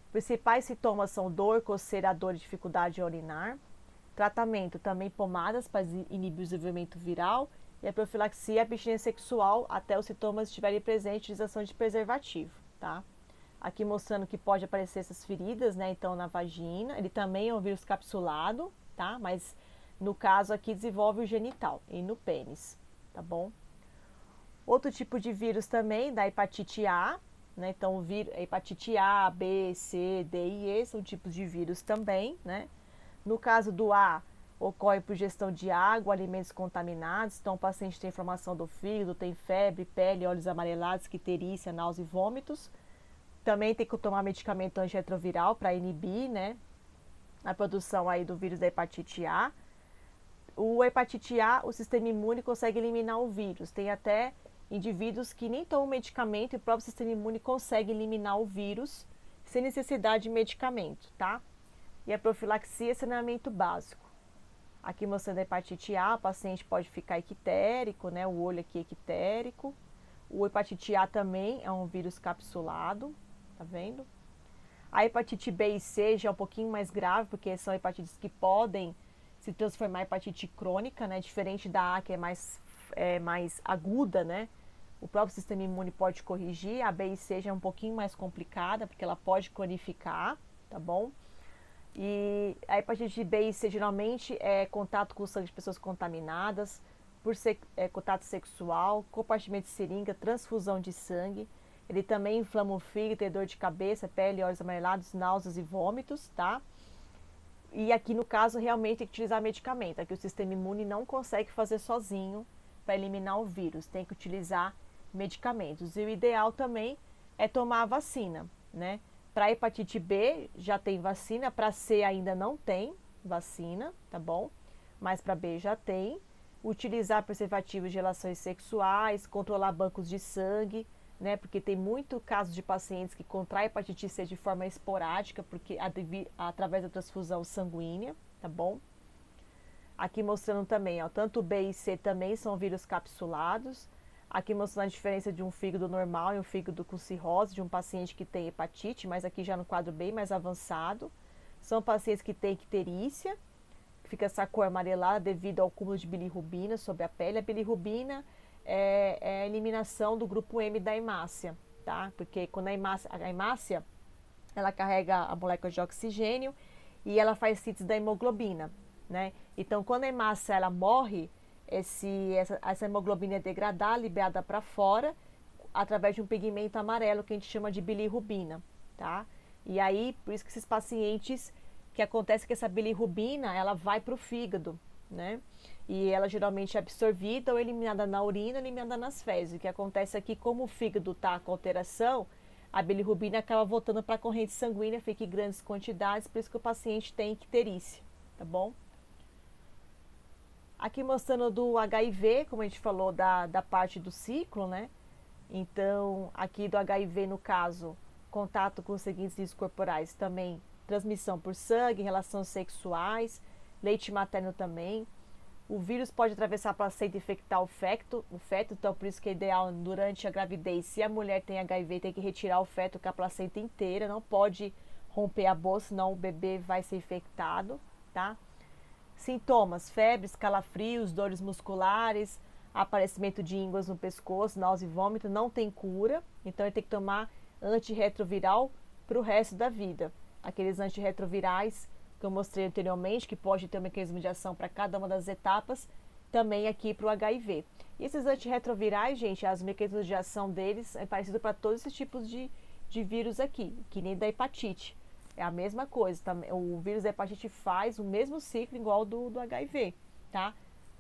Os principais sintomas são dor, coceira, dor e dificuldade de urinar. Tratamento: também pomadas para inibir o desenvolvimento viral, e a profilaxia e a abstinência sexual até os sintomas estiverem presentes, utilização de preservativo, tá? Aqui mostrando que pode aparecer essas feridas, né, então na vagina. Ele também é um vírus capsulado, tá? Mas No caso aqui, desenvolve o genital e no pênis, tá bom? Outro tipo de vírus também, da hepatite A, né? Então, hepatite A, B, C, D e E são tipos de vírus também, né? No caso do A, ocorre por gestão de água, alimentos contaminados. Então, o paciente tem inflamação do fígado, tem febre, pele, olhos amarelados, icterícia, náusea e vômitos. Também tem que tomar medicamento antirretroviral para inibir, né, a produção aí do vírus da hepatite A. O hepatite A, o sistema imune consegue eliminar o vírus. Tem até indivíduos que nem tomam medicamento e o próprio sistema imune consegue eliminar o vírus sem necessidade de medicamento, tá? E a profilaxia é saneamento básico. Aqui mostrando a hepatite A, o paciente pode ficar ictérico, né? O olho aqui é ictérico. O hepatite A também é um vírus capsulado, tá vendo? A hepatite B e C já é um pouquinho mais grave, porque são hepatites que podem se transformar em hepatite crônica, né? Diferente da A, que é mais aguda, né? O próprio sistema imune pode corrigir. A B e C já é um pouquinho mais complicada, porque ela pode cronificar, tá bom? E a hepatite B e C geralmente é contato com o sangue de pessoas contaminadas, por contato sexual, compartimento de seringa, transfusão de sangue. Ele também inflama o fígado, tem dor de cabeça, pele, olhos amarelados, náuseas e vômitos, tá? E aqui no caso realmente tem que utilizar medicamento. Aqui o sistema imune não consegue fazer sozinho para eliminar o vírus, tem que utilizar medicamentos. E o ideal também é tomar a vacina, né? Para hepatite B já tem vacina, para C ainda não tem vacina, tá bom? Mas para B já tem. Utilizar preservativos de relações sexuais, controlar bancos de sangue, né? Porque tem muito caso de pacientes que contraem hepatite C de forma esporádica, porque através da transfusão sanguínea, tá bom? Aqui mostrando também, ó, tanto B e C também são vírus capsulados. Aqui mostrando a diferença de um fígado normal e um fígado com cirrose, de um paciente que tem hepatite, mas aqui já no quadro bem mais avançado. São pacientes que têm icterícia, que fica essa cor amarelada devido ao acúmulo de bilirrubina sobre a pele. A bilirrubina é a eliminação do grupo M da hemácia, tá? Porque quando a hemácia, ela carrega a molécula de oxigênio e ela faz síntese da hemoglobina, né? Então, quando a hemácia ela morre, essa hemoglobina é degradada, liberada para fora, através de um pigmento amarelo que a gente chama de bilirrubina, tá? E aí, por isso que esses pacientes, que acontece que essa bilirrubina, ela vai para o fígado, né? E ela geralmente é absorvida ou eliminada na urina, eliminada nas fezes. O que acontece aqui, como o fígado está com alteração, a bilirrubina acaba voltando para a corrente sanguínea, fica em grandes quantidades, por isso que o paciente tem icterícia, tá bom? Aqui mostrando do HIV, como a gente falou, da parte do ciclo, né? Então, aqui do HIV, no caso, contato com os seguintes riscos corporais também, transmissão por sangue, relações sexuais, leite materno também. O vírus pode atravessar a placenta e infectar o feto, então por isso que é ideal durante a gravidez, se a mulher tem HIV, tem que retirar o feto com a placenta inteira, não pode romper a bolsa, senão o bebê vai ser infectado, tá? Sintomas: febres, calafrios, dores musculares, aparecimento de ínguas no pescoço, náusea e vômito. Não tem cura, então ele tem que tomar antirretroviral para o resto da vida. Aqueles antirretrovirais que eu mostrei anteriormente, que pode ter um mecanismo de ação para cada uma das etapas, também aqui para o HIV. E esses antirretrovirais, gente, os mecanismos de ação deles é parecido para todos esses tipos de vírus aqui, que nem da hepatite. É a mesma coisa, tá? O vírus da hepatite faz o mesmo ciclo igual do HIV, tá?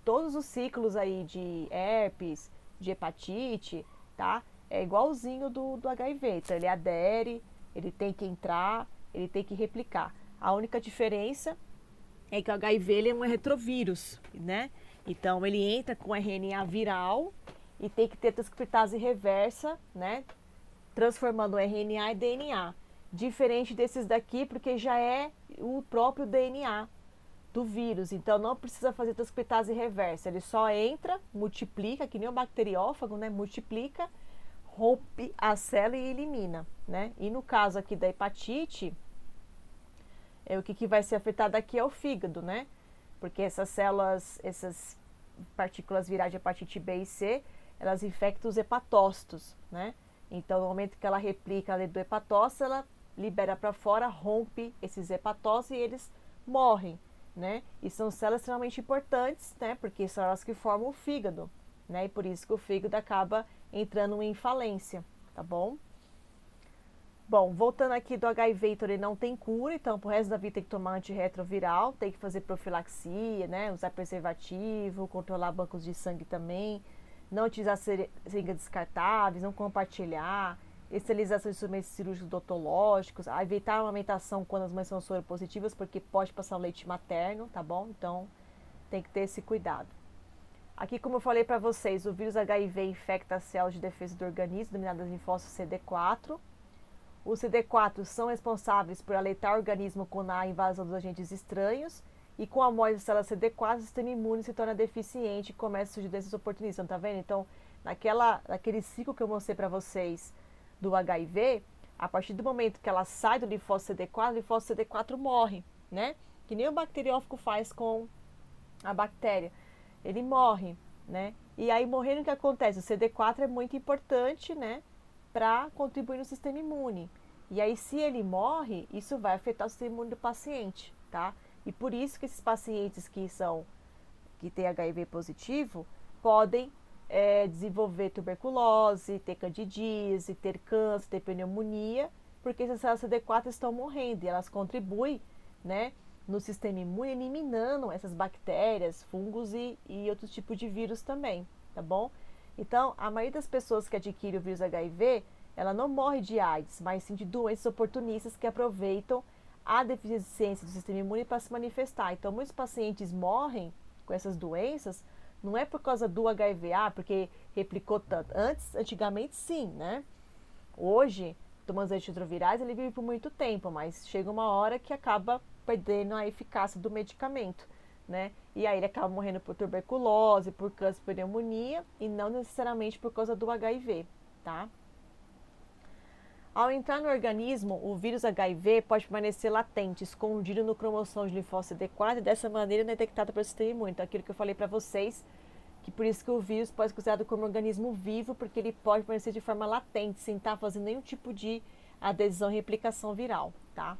Todos os ciclos aí de herpes, de hepatite, tá? É igualzinho do HIV. Então ele adere, ele tem que entrar, ele tem que replicar. A única diferença é que o HIV ele é um retrovírus, né? Então ele entra com RNA viral e tem que ter transcriptase reversa, né? Transformando o RNA em DNA. Diferente desses daqui, porque já é o próprio DNA do vírus. Então não precisa fazer transcriptase reversa. Ele só entra, multiplica, que nem o bacteriófago, né? Multiplica, rompe a célula e elimina, né? E no caso aqui da hepatite, o que vai ser afetado aqui é o fígado, né? Porque essas células, essas partículas virais de hepatite B e C, elas infectam os hepatócitos, né? Então, no momento que ela replica a lei do hepatócito, ela libera para fora, rompe esses hepatócitos e eles morrem. né? E são células extremamente importantes, né? Porque são elas que formam o fígado, né? E por isso que o fígado acaba entrando em falência, tá bom? Bom, voltando aqui do HIV, então ele não tem cura, então pro resto da vida tem que tomar antirretroviral, tem que fazer profilaxia, né? Usar preservativo, controlar bancos de sangue também, não utilizar seringas descartáveis, não compartilhar, esterilização de instrumentos cirúrgicos odontológicos, evitar a amamentação quando as mães são soropositivas, porque pode passar o leite materno, tá bom? Então tem que ter esse cuidado. Aqui, como eu falei para vocês, o vírus HIV infecta as células de defesa do organismo, denominadas linfócitos CD4. Os CD4 são responsáveis por alertar o organismo quando há invasão dos agentes estranhos, e com a morte das células CD4, o sistema imune se torna deficiente e começa a surgir doenças oportunistas, tá vendo? Então, naquele ciclo que eu mostrei para vocês do HIV, a partir do momento que ela sai do linfócito CD4, o linfócito CD4 morre, né? Que nem o bacteriófago faz com a bactéria. Ele morre, né? E aí, morrendo, o que acontece? O CD4 é muito importante, né? Para contribuir no sistema imune. E aí, se ele morre, isso vai afetar o sistema imune do paciente, tá? E por isso que esses pacientes que têm HIV positivo podem desenvolver tuberculose, ter candidíase, ter câncer, ter pneumonia, porque essas células CD4 estão morrendo e elas contribuem, né, no sistema imune, eliminando essas bactérias, fungos e outros tipos de vírus também, tá bom? Então, a maioria das pessoas que adquirem o vírus HIV, ela não morre de AIDS, mas sim de doenças oportunistas que aproveitam a deficiência do sistema imune para se manifestar. Então, muitos pacientes morrem com essas doenças, não é por causa do HIV, porque replicou tanto. Antigamente sim, né? Hoje, tomando os antirretrovirais, ele vive por muito tempo, mas chega uma hora que acaba perdendo a eficácia do medicamento, né? E aí ele acaba morrendo por tuberculose, por câncer, por pneumonia, e não necessariamente por causa do HIV, tá? Ao entrar no organismo, o vírus HIV pode permanecer latente, escondido no cromossomo de linfócito CD4 e dessa maneira não é detectado pelo sistema imune. Então, aquilo que eu falei para vocês, que por isso que o vírus pode ser considerado como um organismo vivo, porque ele pode permanecer de forma latente, sem estar fazendo nenhum tipo de adesão e replicação viral, tá?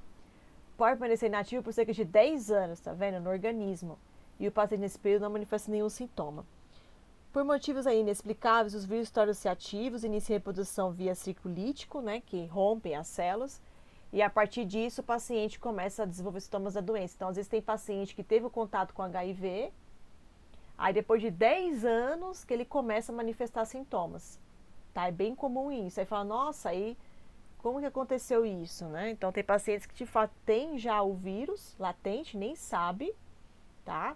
Pode permanecer inativo por cerca de 10 anos, tá vendo? No organismo. E o paciente nesse período não manifesta nenhum sintoma. Por motivos aí inexplicáveis, os vírus tornam-se ativos, iniciam a reprodução via ciclo lítico, né, que rompem as células, e a partir disso o paciente começa a desenvolver sintomas da doença. Então, às vezes tem paciente que teve o contato com HIV, aí depois de 10 anos que ele começa a manifestar sintomas, tá? É bem comum isso. Aí fala, nossa, aí como que aconteceu isso, né? Então, tem pacientes que de fato têm já o vírus latente, nem sabe, tá?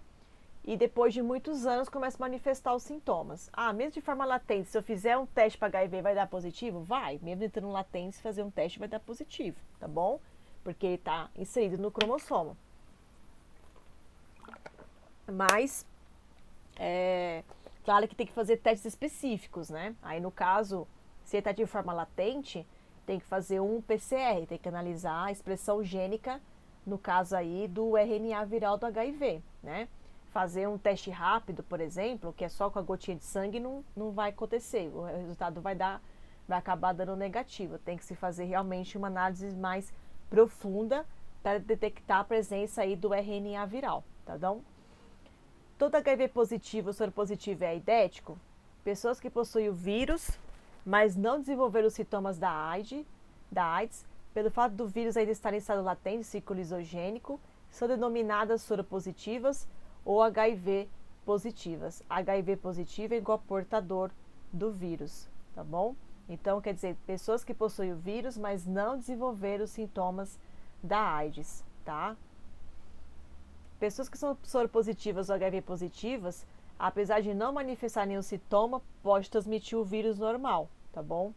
E depois de muitos anos começa a manifestar os sintomas. Mesmo de forma latente, se eu fizer um teste para HIV vai dar positivo? Vai. Mesmo entrando latente, se fazer um teste vai dar positivo, tá bom? Porque ele está inserido no cromossomo. Mas, claro que tem que fazer testes específicos, né? Aí no caso, se ele está de forma latente, tem que fazer um PCR, tem que analisar a expressão gênica, no caso aí do RNA viral do HIV, né? Fazer um teste rápido, por exemplo, que é só com a gotinha de sangue, não vai acontecer. O resultado vai acabar dando negativo. Tem que se fazer realmente uma análise mais profunda para detectar a presença aí do RNA viral, tá bom? Todo HIV positivo ou soropositivo é aidético? Pessoas que possuem o vírus, mas não desenvolveram os sintomas da AIDS, pelo fato do vírus ainda estar em estado latente, ciclo lisogênico, são denominadas soropositivas ou HIV positivas. HIV positivo é igual a portador do vírus, tá bom? Então, quer dizer, pessoas que possuem o vírus, mas não desenvolveram os sintomas da AIDS, tá? Pessoas que são soropositivas ou HIV positivas, apesar de não manifestar nenhum sintoma, pode transmitir o vírus normal, tá bom?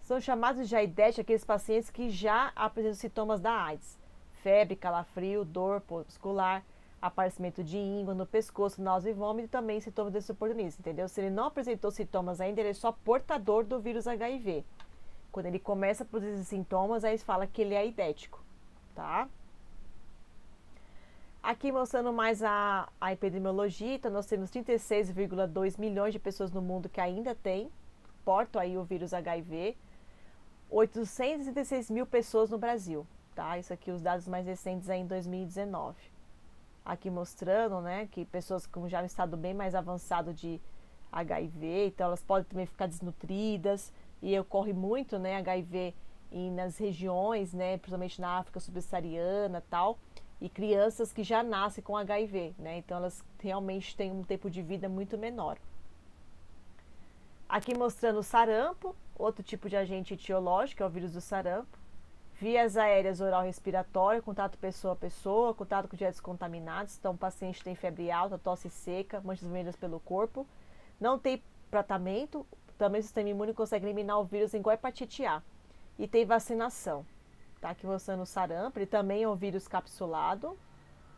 São chamados de aidéticos aqueles pacientes que já apresentam sintomas da AIDS. Febre, calafrio, dor muscular, aparecimento de íngua no pescoço, náusea e vômito e também sintomas desse oportunismo, entendeu? Se ele não apresentou sintomas ainda, ele é só portador do vírus HIV. Quando ele começa a produzir esses sintomas, aí se fala que ele é aidético, tá? Aqui mostrando mais a epidemiologia, então nós temos 36,2 milhões de pessoas no mundo que ainda portam aí o vírus HIV, 866 mil pessoas no Brasil, tá? Isso aqui os dados mais recentes aí em 2019. aqui mostrando, né, que pessoas com já um estado bem mais avançado de HIV, então elas podem também ficar desnutridas, e ocorre muito, né, HIV nas regiões, né, principalmente na África subsaariana, tal, e crianças que já nascem com HIV, né, então elas realmente têm um tempo de vida muito menor. Aqui mostrando o sarampo, outro tipo de agente etiológico, é o vírus do sarampo. Vias aéreas oral respiratório, contato pessoa a pessoa, contato com objetos contaminados. Então, o paciente tem febre alta, tosse seca, manchas vermelhas pelo corpo. Não tem tratamento, também o sistema imune consegue eliminar o vírus igual a hepatite A. E tem vacinação. Tá aqui mostrando o sarampo, ele também é um vírus capsulado,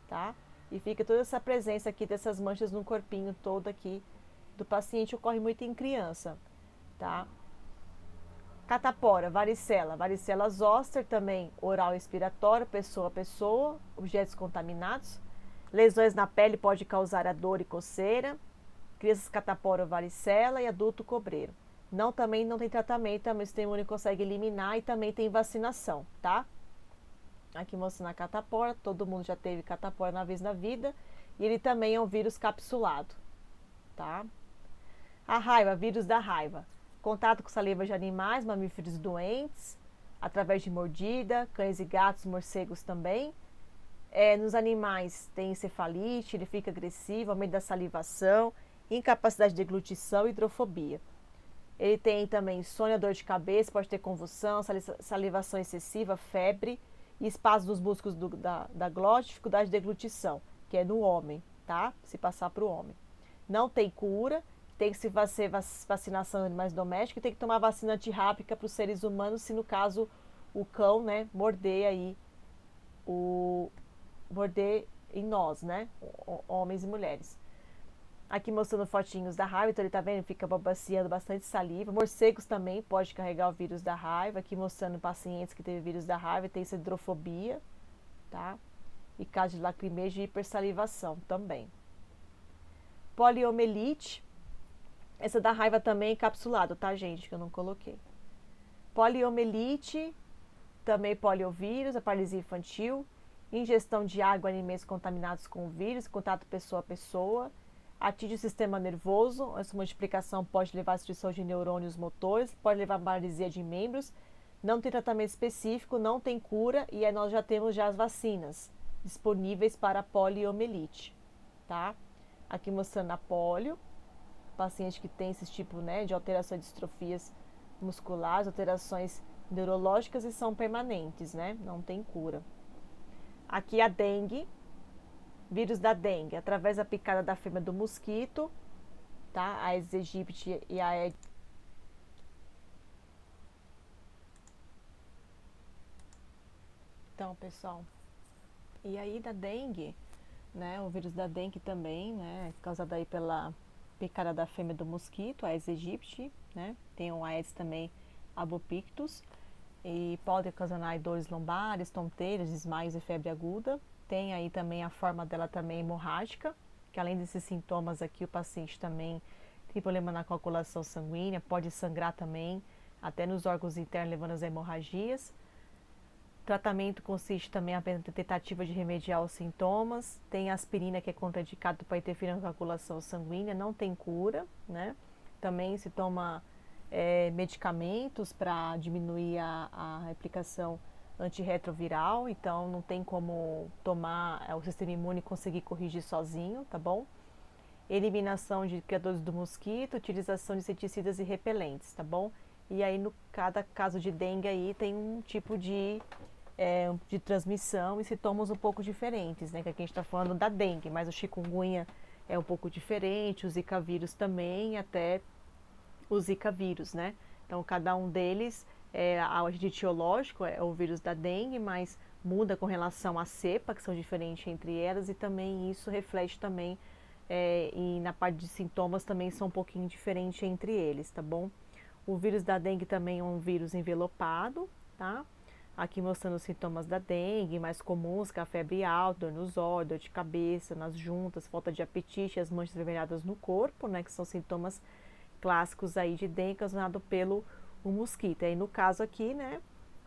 tá? E fica toda essa presença aqui dessas manchas no corpinho todo aqui do paciente, ocorre muito em criança, tá? Catapora, varicela zoster também, oral respiratório, pessoa a pessoa, objetos contaminados. Lesões na pele pode causar a dor e coceira. Crianças catapora ou varicela e adulto cobreiro. Também não tem tratamento, também o sistema imune consegue eliminar e também tem vacinação, tá? Aqui mostrando a catapora, todo mundo já teve catapora uma vez na vida. E ele também é um vírus capsulado, tá? A raiva, vírus da raiva. Contato com saliva de animais, mamíferos doentes, através de mordida, cães e gatos, morcegos também. Nos animais tem encefalite, ele fica agressivo, aumento da salivação, incapacidade de deglutição e hidrofobia. Ele tem também insônia, dor de cabeça, pode ter convulsão, salivação excessiva, febre e espasmo dos músculos da glote, dificuldade de deglutição, que é no homem, tá? Se passar para o homem. Não tem cura. Tem que se fazer vacinação de animais domésticos e tem que tomar vacina antirrábica para os seres humanos, se no caso o cão, né, morder em nós, né, homens e mulheres. Aqui mostrando fotinhos da raiva, então ele tá vendo, fica babaciando bastante saliva. Morcegos também pode carregar o vírus da raiva, aqui mostrando pacientes que teve vírus da raiva e tem essa hidrofobia, tá? E caso de lacrimeja e hipersalivação também. Poliomielite. Essa da raiva também é encapsulado, tá, gente? Que eu não coloquei. Poliomielite, também poliovírus, a paralisia infantil, ingestão de água em alimentos contaminados com o vírus, contato pessoa a pessoa, atinge o sistema nervoso, essa multiplicação pode levar à destruição de neurônios motores, pode levar a paralisia de membros, não tem tratamento específico, não tem cura, e aí nós já temos já as vacinas disponíveis para a poliomielite, tá? Aqui mostrando a polio. Paciente que tem esse tipo, né, de alterações de distrofias musculares, alterações neurológicas e são permanentes, né, não tem cura. Aqui a dengue, vírus da dengue, através da picada da fêmea do mosquito, tá, a Aedes aegypti e a Aedes. Então, pessoal, e aí da dengue, né, o vírus da dengue também, né, causado aí pela picada da fêmea do mosquito, a Aedes aegypti, né? Tem o Aedes também albopictus e pode ocasionar dores lombares, tonteiras, desmaios e febre aguda. Tem aí também a forma dela também hemorrágica, que além desses sintomas aqui, o paciente também tem problema na coagulação sanguínea, pode sangrar também, até nos órgãos internos, levando às hemorragias. O tratamento consiste também apenas na tentativa de remediar os sintomas. Tem aspirina, que é contraindicado para interferir na coagulação sanguínea, não tem cura, né? Também se toma medicamentos para diminuir a replicação antirretroviral, então não tem como tomar o sistema imune conseguir corrigir sozinho, tá bom? Eliminação de criadores do mosquito, utilização de inseticidas e repelentes, tá bom? E aí, no cada caso de dengue aí, tem um tipo de transmissão e sintomas um pouco diferentes, né? Que aqui a gente está falando da dengue, mas o chikungunya é um pouco diferente, o zika vírus também, até o zika vírus, né? Então, cada um deles o agente etiológico é o vírus da dengue, mas muda com relação à cepa, que são diferentes entre elas, e também isso reflete também, e na parte de sintomas também são um pouquinho diferentes entre eles, tá bom? O vírus da dengue também é um vírus envelopado, tá? Aqui mostrando os sintomas da dengue, mais comuns, que é a febre alta, dor nos olhos, dor de cabeça, nas juntas, falta de apetite, as manchas avermelhadas no corpo, né? Que são sintomas clássicos aí de dengue causado pelo mosquito. Aí no caso aqui, né?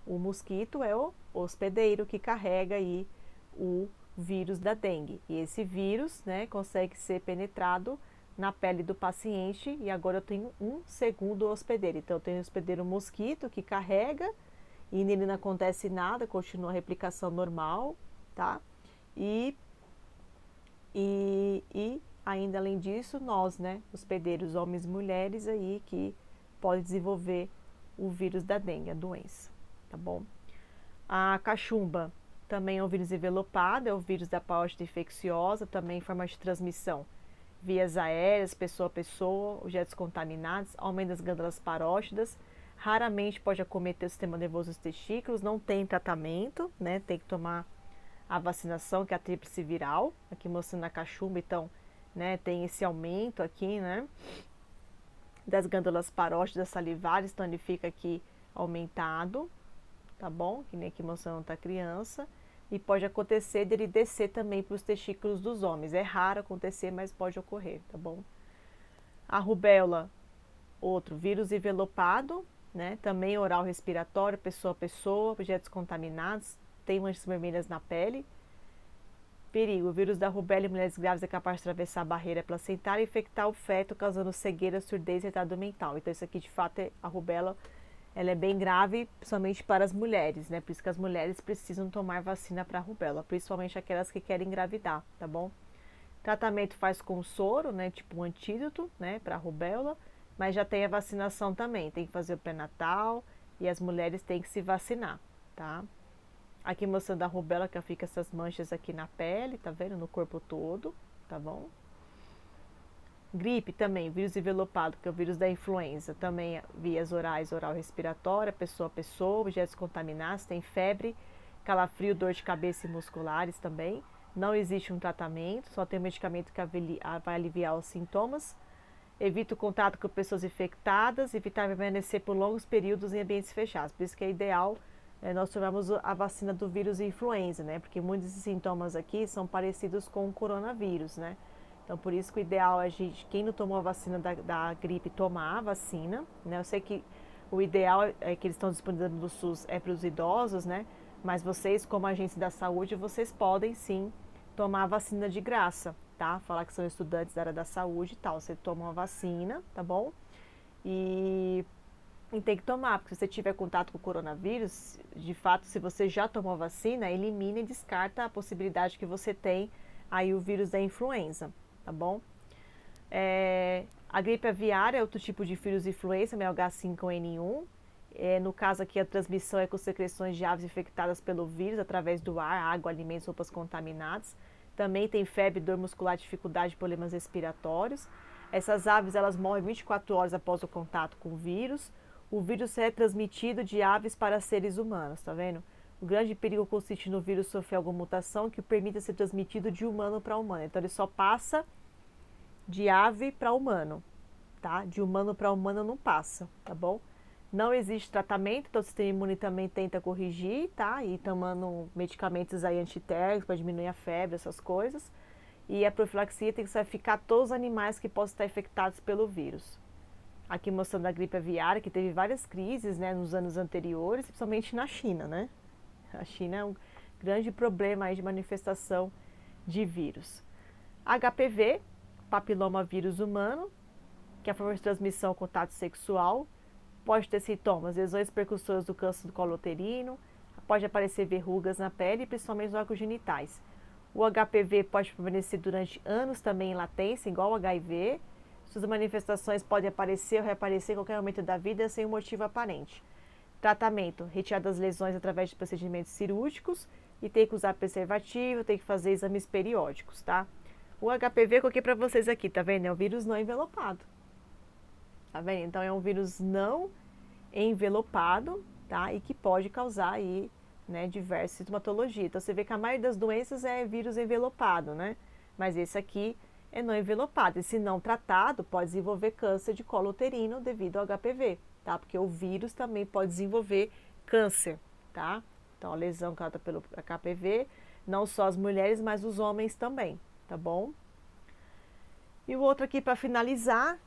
O mosquito é o hospedeiro que carrega aí o vírus da dengue. E esse vírus, né, consegue ser penetrado na pele do paciente. E agora eu tenho um segundo hospedeiro. Então eu tenho o hospedeiro mosquito que carrega e nele não acontece nada, continua a replicação normal, tá? E ainda além disso, nós, né, hospedeiros, homens e mulheres aí que podem desenvolver o vírus da dengue, a doença, tá bom? A cachumba também é um vírus envelopado, é o vírus da paótide infecciosa, também em forma de transmissão, vias aéreas, pessoa a pessoa, objetos contaminados, aumento das glândulas parótidas, raramente pode acometer o sistema nervoso dos testículos, não tem tratamento, né, tem que tomar a vacinação, que é a tríplice viral, aqui mostrando a cachumba, então, né, tem esse aumento aqui, né, das glândulas parótidas salivares, então ele fica aqui aumentado, tá bom? Que nem aqui mostrando a criança, e pode acontecer dele descer também para os testículos dos homens, é raro acontecer, mas pode ocorrer, tá bom? A rubéola, outro vírus envelopado, né, também oral respiratório, pessoa a pessoa, objetos contaminados, tem manchas vermelhas na pele. Perigo, o vírus da rubéola em mulheres grávidas é capaz de atravessar a barreira placentária e infectar o feto, causando cegueira, surdez e retardo mental. Então isso aqui de fato a rubéola, ela é bem grave, principalmente para as mulheres, né? Por isso que as mulheres precisam tomar vacina para a rubéola, principalmente aquelas que querem engravidar, tá bom? Tratamento faz com soro, né? Tipo um antídoto, né? Para a rubéola, mas já tem a vacinação também, tem que fazer o pré-natal e as mulheres têm que se vacinar, tá? Aqui mostrando a rubéola, que fica essas manchas aqui na pele, tá vendo? No corpo todo, tá bom? Gripe também, vírus envelopado, que é o vírus da influenza, também vias orais, oral respiratória, pessoa a pessoa, objetos contaminados, tem febre, calafrio, dor de cabeça e musculares também. Não existe um tratamento, só tem um medicamento que vai aliviar os sintomas. Evita o contato com pessoas infectadas, evitar permanecer por longos períodos em ambientes fechados, por isso que é ideal nós tomamos a vacina do vírus influenza, né? Porque muitos desses sintomas aqui são parecidos com o coronavírus, né? Então, por isso que o ideal é a gente, quem não tomou a vacina da gripe, tomar a vacina, né? Eu sei que o ideal é que eles estão disponibilizando do SUS é para os idosos, né? Mas vocês, como agência da saúde, vocês podem sim tomar a vacina de graça, tá? Falar que são estudantes da área da saúde e tal. Você toma uma vacina, tá bom? E tem que tomar, porque se você tiver contato com o coronavírus, de fato, se você já tomou a vacina, elimina e descarta a possibilidade que você tem aí o vírus da influenza, tá bom? A gripe aviária é outro tipo de vírus de influenza, H5N1. No caso aqui, a transmissão é com secreções de aves infectadas pelo vírus, através do ar, água, alimentos, roupas contaminadas. Também tem febre, dor muscular, dificuldade, problemas respiratórios. Essas aves, elas morrem 24 horas após o contato com o vírus. O vírus é transmitido de aves para seres humanos, tá vendo? O grande perigo consiste no vírus sofrer alguma mutação que o permita ser transmitido de humano para humano. Então, ele só passa de ave para humano, tá? De humano para humano não passa, tá bom? Não existe tratamento, então o sistema imune também tenta corrigir, tá? E tomando medicamentos aí antitérmicos para diminuir a febre, essas coisas. E a profilaxia tem que sacrificar todos os animais que possam estar infectados pelo vírus. Aqui mostrando a gripe aviária, que teve várias crises, né, nos anos anteriores, principalmente na China, né? A China é um grande problema aí de manifestação de vírus. HPV, papiloma vírus humano, que é a forma de transmissão contato sexual, pode ter sintomas, lesões percussoras do câncer do colo uterino, pode aparecer verrugas na pele, principalmente nos órgãos genitais. O HPV pode permanecer durante anos também em latência, igual ao HIV. Suas manifestações podem aparecer ou reaparecer em qualquer momento da vida sem um motivo aparente. Tratamento: retirar das lesões através de procedimentos cirúrgicos e tem que usar preservativo, tem que fazer exames periódicos, tá? O HPV eu coloquei para vocês aqui, tá vendo? É um vírus não envelopado. Tá vendo? Então é um vírus não envelopado, tá? E que pode causar aí, né, diversas sintomatologias. Então você vê que a maioria das doenças é vírus envelopado, né? Mas esse aqui é não envelopado, e se não tratado, pode desenvolver câncer de colo uterino devido ao HPV, tá? Porque o vírus também pode desenvolver câncer, tá? Então, a lesão causada pelo HPV, não só as mulheres, mas os homens também, tá bom? E o outro aqui para finalizar,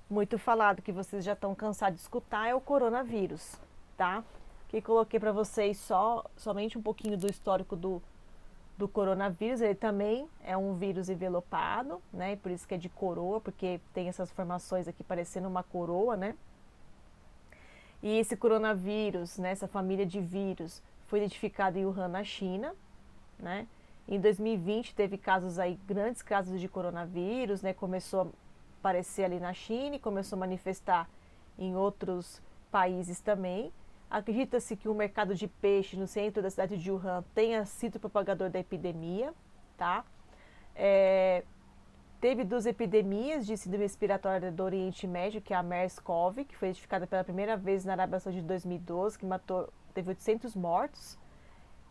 muito falado, que vocês já estão cansados de escutar, é o coronavírus, tá? Que coloquei para vocês somente um pouquinho do histórico do do coronavírus, ele também é um vírus envelopado, né? Por isso que é de coroa, porque tem essas formações aqui parecendo uma coroa, né? E esse coronavírus, né, essa família de vírus, foi identificado em Wuhan, na China, né? Em 2020 teve casos aí, grandes casos de coronavírus, né? Começou a aparecer ali na China e começou a manifestar em outros países também. Acredita-se que o mercado de peixe no centro da cidade de Wuhan tenha sido propagador da epidemia, tá? Teve 2 epidemias de síndrome respiratória do Oriente Médio, que é a MERS-CoV, que foi identificada pela primeira vez na Arábia Saudita em 2012, que teve 800 mortos,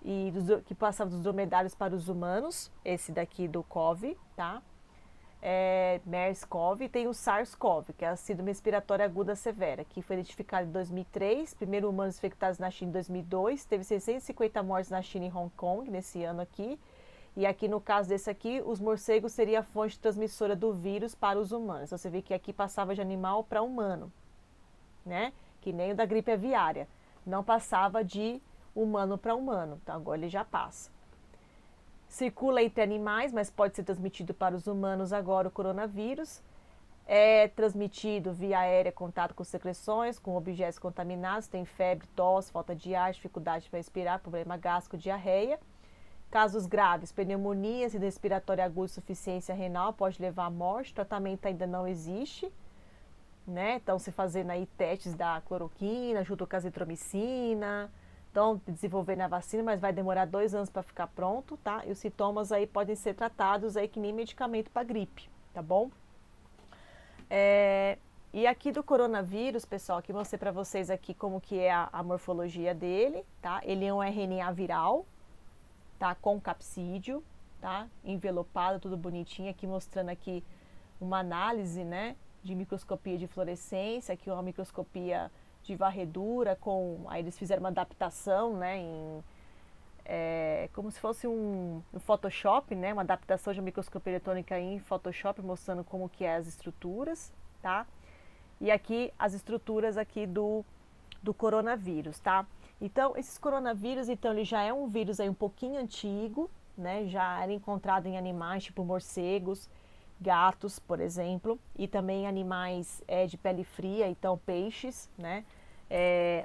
e que passava dos dromedários para os humanos, esse daqui do CoV, tá? MERS-CoV, tem o SARS-CoV, que é a síndrome respiratória aguda severa, que foi identificado em 2003, primeiro humanos infectados na China em 2002, teve 650 mortes na China e Hong Kong nesse ano aqui, e aqui no caso desse aqui, os morcegos seriam a fonte transmissora do vírus para os humanos. Então, você vê que aqui passava de animal para humano, né? Que nem o da gripe aviária, não passava de humano para humano, então agora ele já passa. Circula entre animais, mas pode ser transmitido para os humanos agora o coronavírus. É transmitido via aérea, contato com secreções, com objetos contaminados, tem febre, tosse, falta de ar, dificuldade para respirar, problema gástrico, diarreia. Casos graves, pneumonia, síndrome respiratória aguda, insuficiência renal, pode levar à morte, tratamento ainda não existe, né? Então, se fazendo aí testes da cloroquina, junto com a azitromicina, então, desenvolvendo a vacina, mas vai demorar 2 anos para ficar pronto, tá? E os sintomas aí podem ser tratados aí que nem medicamento para gripe, tá bom? E aqui do coronavírus, pessoal, aqui mostrei para vocês aqui como que é a morfologia dele, tá? Ele é um RNA viral, tá? Com capsídeo, tá? Envelopado, tudo bonitinho, aqui mostrando aqui uma análise, né? De microscopia de fluorescência, aqui uma microscopia de varredura, aí eles fizeram uma adaptação, né, como se fosse um Photoshop, né, uma adaptação de microscopia eletrônica em Photoshop, mostrando como que é as estruturas, tá? E aqui as estruturas aqui do coronavírus, tá? Então, esses coronavírus, então, ele já é um vírus aí um pouquinho antigo, né, já era encontrado em animais, tipo morcegos, gatos, por exemplo, e também animais de pele fria, então peixes, né,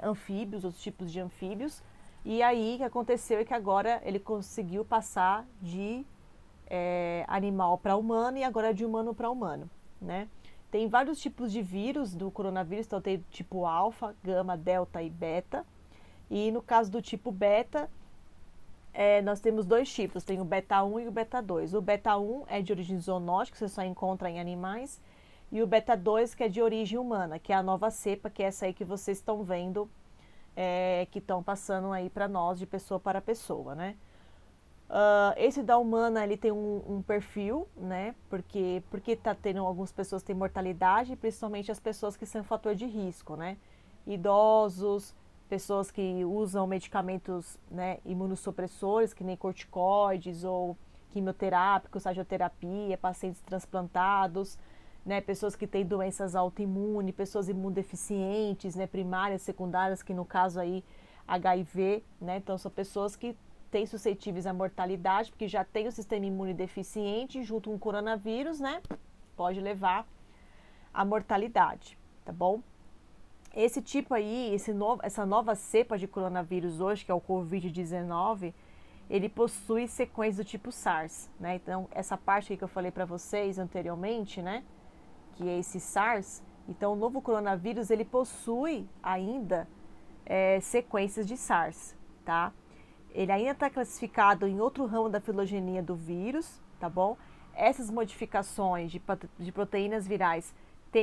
anfíbios, outros tipos de anfíbios. E aí o que aconteceu é que agora ele conseguiu passar de animal para humano e agora de humano para humano, né? Tem vários tipos de vírus do coronavírus, então tem tipo alfa, gama, delta e beta. E no caso do tipo beta, nós temos 2 tipos, tem o beta 1 e o beta 2. O beta 1 é de origem zoonótica, você só encontra em animais, e o beta 2 que é de origem humana, que é a nova cepa, que é essa aí que vocês estão vendo, que estão passando aí para nós, de pessoa para pessoa, né? Esse da humana, ele tem um perfil, né? Porque tá tendo, algumas pessoas têm mortalidade, principalmente as pessoas que são fator de risco, né? Idosos, pessoas que usam medicamentos, né, imunossupressores, que nem corticoides ou quimioterápicos, radioterapia, pacientes transplantados, né, pessoas que têm doenças autoimunes, pessoas imunodeficientes, né, primárias, secundárias, que no caso aí HIV, né, então são pessoas que têm suscetíveis à mortalidade, porque já tem o sistema imune deficiente, junto com o coronavírus, né, pode levar à mortalidade, tá bom? Esse tipo aí, essa nova cepa de coronavírus hoje, que é o Covid-19, ele possui sequências do tipo SARS, né? Então, essa parte aí que eu falei para vocês anteriormente, né? Que é esse SARS. Então, o novo coronavírus, ele possui ainda sequências de SARS, tá? Ele ainda está classificado em outro ramo da filogenia do vírus, tá bom? Essas modificações de proteínas virais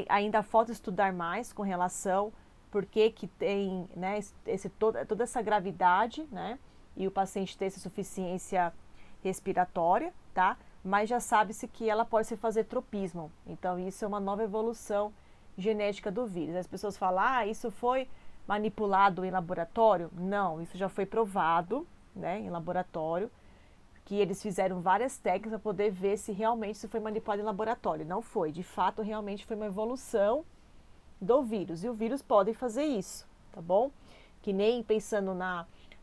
ainda falta estudar mais com relação porque que tem, né, toda essa gravidade, né, e o paciente ter essa insuficiência respiratória, tá? Mas já sabe-se que ela pode se fazer tropismo. Então, isso é uma nova evolução genética do vírus. As pessoas falam, isso foi manipulado em laboratório? Não, isso já foi provado, né, em laboratório, que eles fizeram várias técnicas para poder ver se realmente isso foi manipulado em laboratório. Não foi, de fato, realmente foi uma evolução do vírus. E o vírus pode fazer isso, tá bom? Que nem pensando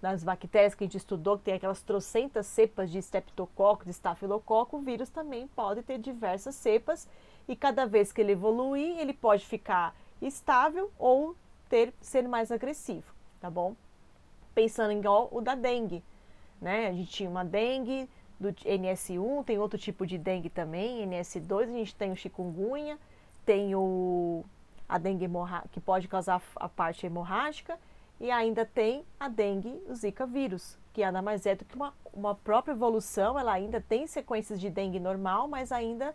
nas bactérias que a gente estudou, que tem aquelas trocentas cepas de streptococo, de estafilococo, o vírus também pode ter diversas cepas e cada vez que ele evoluir, ele pode ficar estável ou ser mais agressivo, tá bom? Pensando igual o da dengue, né? A gente tinha uma dengue do NS1, tem outro tipo de dengue também, NS2, a gente tem o chikungunya, tem a dengue que pode causar a parte hemorrágica, e ainda tem a dengue, o Zika vírus, que nada mais é do que uma própria evolução, ela ainda tem sequências de dengue normal, mas ainda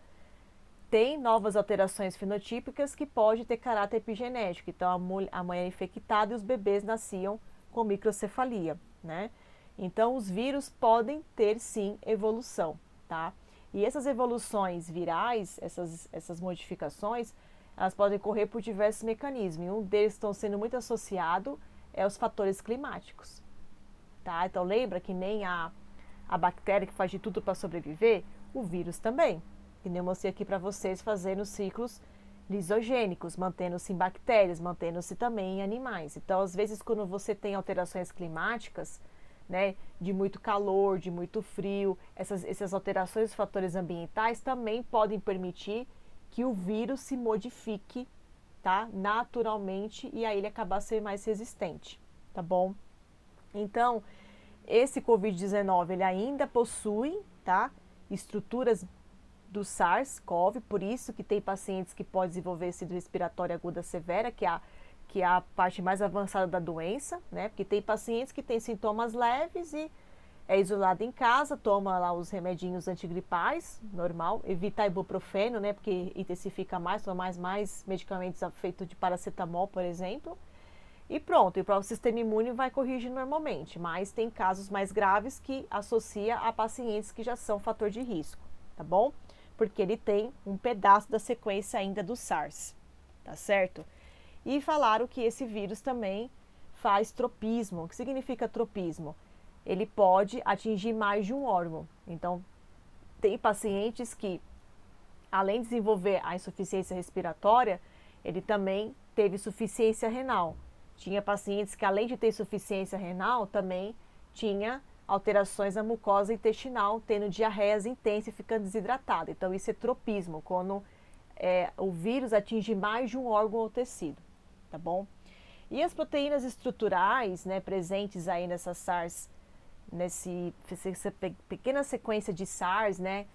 tem novas alterações fenotípicas que pode ter caráter epigenético. Então, a mãe é infectada e os bebês nasciam com microcefalia, né? Então, os vírus podem ter, sim, evolução, tá? E essas evoluções virais, essas modificações, elas podem ocorrer por diversos mecanismos. E um deles estão sendo muito associado os fatores climáticos, tá? Então, lembra que nem a bactéria que faz de tudo para sobreviver, o vírus também. Que nem eu mostrei aqui para vocês, fazendo ciclos lisogênicos, mantendo-se em bactérias, mantendo-se também em animais. Então, às vezes, quando você tem alterações climáticas, né, de muito calor, de muito frio, essas alterações dos fatores ambientais também podem permitir que o vírus se modifique, tá, naturalmente, e aí ele acabar sendo mais resistente, tá bom? Então, esse Covid-19, ele ainda possui, tá, estruturas do SARS-CoV, por isso que tem pacientes que podem desenvolver síndrome respiratória aguda severa, que é a parte mais avançada da doença, né? Porque tem pacientes que têm sintomas leves e é isolado em casa, toma lá os remedinhos antigripais, normal, evita ibuprofeno, né? Porque intensifica mais, toma mais medicamentos feitos de paracetamol, por exemplo. E pronto, e o próprio sistema imune vai corrigir normalmente, mas tem casos mais graves que associa a pacientes que já são fator de risco, tá bom? Porque ele tem um pedaço da sequência ainda do SARS, tá certo? E falaram que esse vírus também faz tropismo. O que significa tropismo? Ele pode atingir mais de um órgão. Então, tem pacientes que, além de desenvolver a insuficiência respiratória, ele também teve insuficiência renal. Tinha pacientes que, além de ter insuficiência renal, também tinha alterações na mucosa intestinal, tendo diarreias intensas e ficando desidratado. Então, isso é tropismo, quando o vírus atinge mais de um órgão ou tecido, tá bom? E as proteínas estruturais, né, presentes aí nessa SARS, nessa pequena sequência de SARS, né,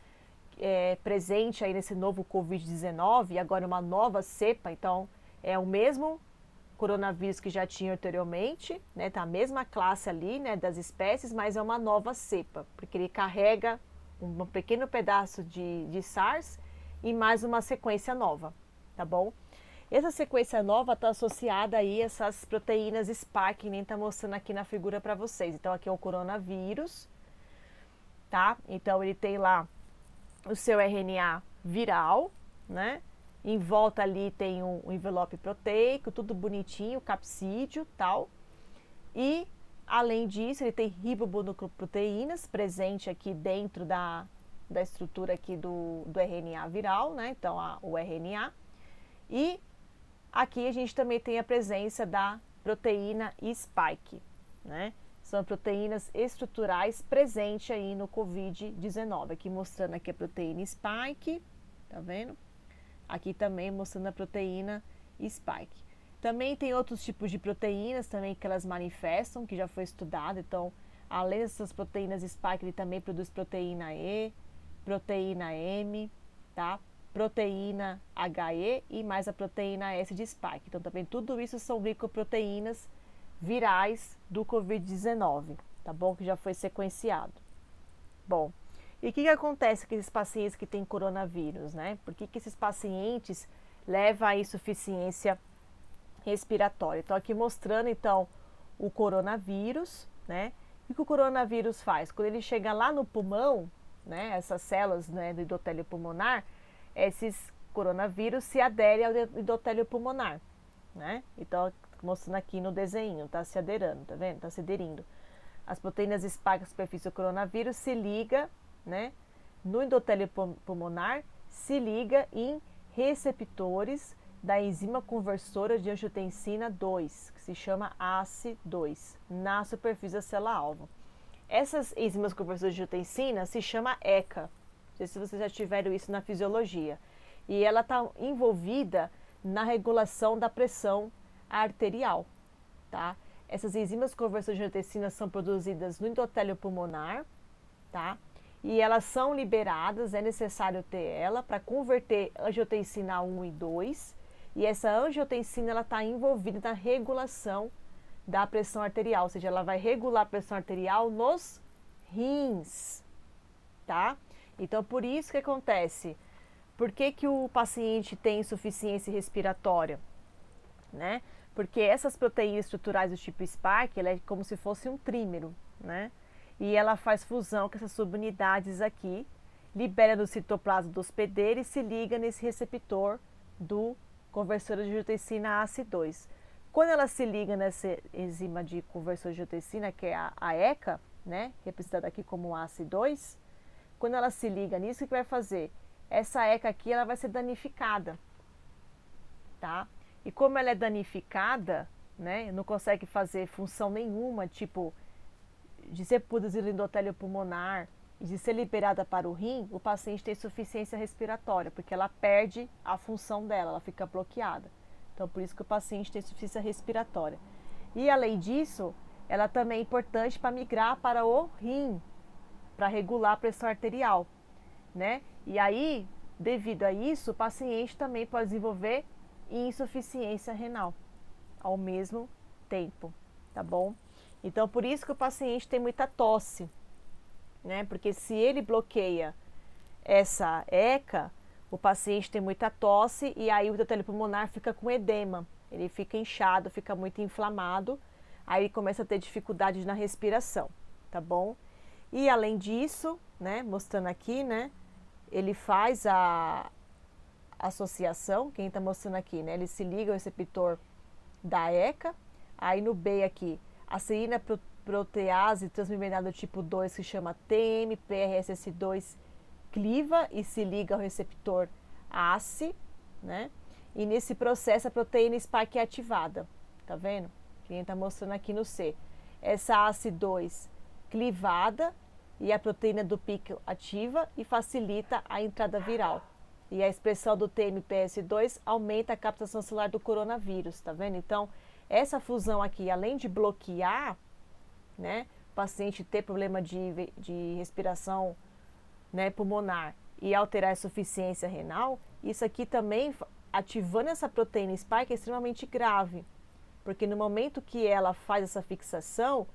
presente aí nesse novo Covid-19, e agora uma nova cepa, então é o mesmo coronavírus que já tinha anteriormente, né, tá a mesma classe ali, né, das espécies, mas é uma nova cepa, porque ele carrega um pequeno pedaço de SARS e mais uma sequência nova, tá bom? Essa sequência nova está associada aí a essas proteínas Spike, que nem tá mostrando aqui na figura para vocês. Então, aqui é o coronavírus, tá? Então, ele tem lá o seu RNA viral, né? Em volta ali tem um envelope proteico, tudo bonitinho, capsídeo, tal. E, além disso, ele tem ribonucleoproteínas presente aqui dentro da estrutura aqui do RNA viral, né? Então, o RNA. E aqui a gente também tem a presença da proteína Spike, né? São proteínas estruturais presentes aí no Covid-19. Aqui mostrando aqui a proteína Spike, tá vendo? Aqui também mostrando a proteína Spike. Também tem outros tipos de proteínas também que elas manifestam, que já foi estudado. Então, além dessas proteínas Spike, ele também produz proteína E, proteína M, tá? Proteína HE e mais a proteína S de Spike. Então, também tudo isso são glicoproteínas virais do Covid-19, tá bom? Que já foi sequenciado. Bom, e o que acontece com esses pacientes que têm coronavírus, né? Por que esses pacientes levam a insuficiência respiratória? Então, aqui mostrando, então, o coronavírus, né? E o que o coronavírus faz? Quando ele chega lá no pulmão, né? Essas células, né, do endotélio pulmonar, esses coronavírus se aderem ao endotélio pulmonar, né? Então, mostrando aqui no desenho, tá se aderando, tá vendo? Tá se aderindo. As proteínas Spike à superfície do coronavírus se liga, né, no endotélio pulmonar, se liga em receptores da enzima conversora de angiotensina 2, que se chama ACE2, na superfície da célula-alvo. Essas enzimas conversoras de angiotensina se chama ECA. Não sei se vocês já tiveram isso na fisiologia. E ela está envolvida na regulação da pressão arterial, tá? Essas enzimas conversoras de angiotensina são produzidas no endotélio pulmonar, tá? E elas são liberadas, é necessário ter ela para converter angiotensina 1 e 2. E essa angiotensina ela está envolvida na regulação da pressão arterial, ou seja, ela vai regular a pressão arterial nos rins, tá? Então, por isso que acontece. Por que que o paciente tem insuficiência respiratória, né? Porque essas proteínas estruturais do tipo Spark, ela é como se fosse um trímero, né? E ela faz fusão com essas subunidades aqui, libera no citoplasma do hospedeiro e se liga nesse receptor do conversor de angiotensina ACE2. Quando ela se liga nessa enzima de conversor de angiotensina, que é a ECA, né, representada aqui como ACE2, quando ela se liga nisso, o que vai fazer? Essa ECA aqui ela vai ser danificada, tá? E como ela é danificada, né, não consegue fazer função nenhuma, tipo de ser produzida no endotélio pulmonar e de ser liberada para o rim, o paciente tem insuficiência respiratória, porque ela perde a função dela, ela fica bloqueada. Então, por isso que o paciente tem insuficiência respiratória. E, além disso, ela também é importante para migrar para o rim, para regular a pressão arterial, né? E aí, devido a isso, o paciente também pode desenvolver insuficiência renal ao mesmo tempo, tá bom? Então, por isso que o paciente tem muita tosse, né? Porque se ele bloqueia essa ECA, o paciente tem muita tosse e aí o endotélio pulmonar fica com edema. Ele fica inchado, fica muito inflamado, aí ele começa a ter dificuldade na respiração, tá bom? E além disso, né, mostrando aqui, né, ele faz a associação, quem está mostrando aqui, né, ele se liga ao receptor da ECA, aí no B aqui, a serina protease transmembrana do tipo 2, que chama TMPRSS2, cliva e se liga ao receptor ACE, né? E nesse processo a proteína Spike é ativada, tá vendo? Quem está mostrando aqui no C. Essa ACE2 clivada e a proteína do pico ativa e facilita a entrada viral. E a expressão do TMPS2 aumenta a captação celular do coronavírus, tá vendo? Então, essa fusão aqui, além de bloquear, né, o paciente ter problema de respiração, né, pulmonar e alterar a insuficiência renal, isso aqui também, ativando essa proteína Spike, é extremamente grave. Porque no momento que ela faz essa fixação,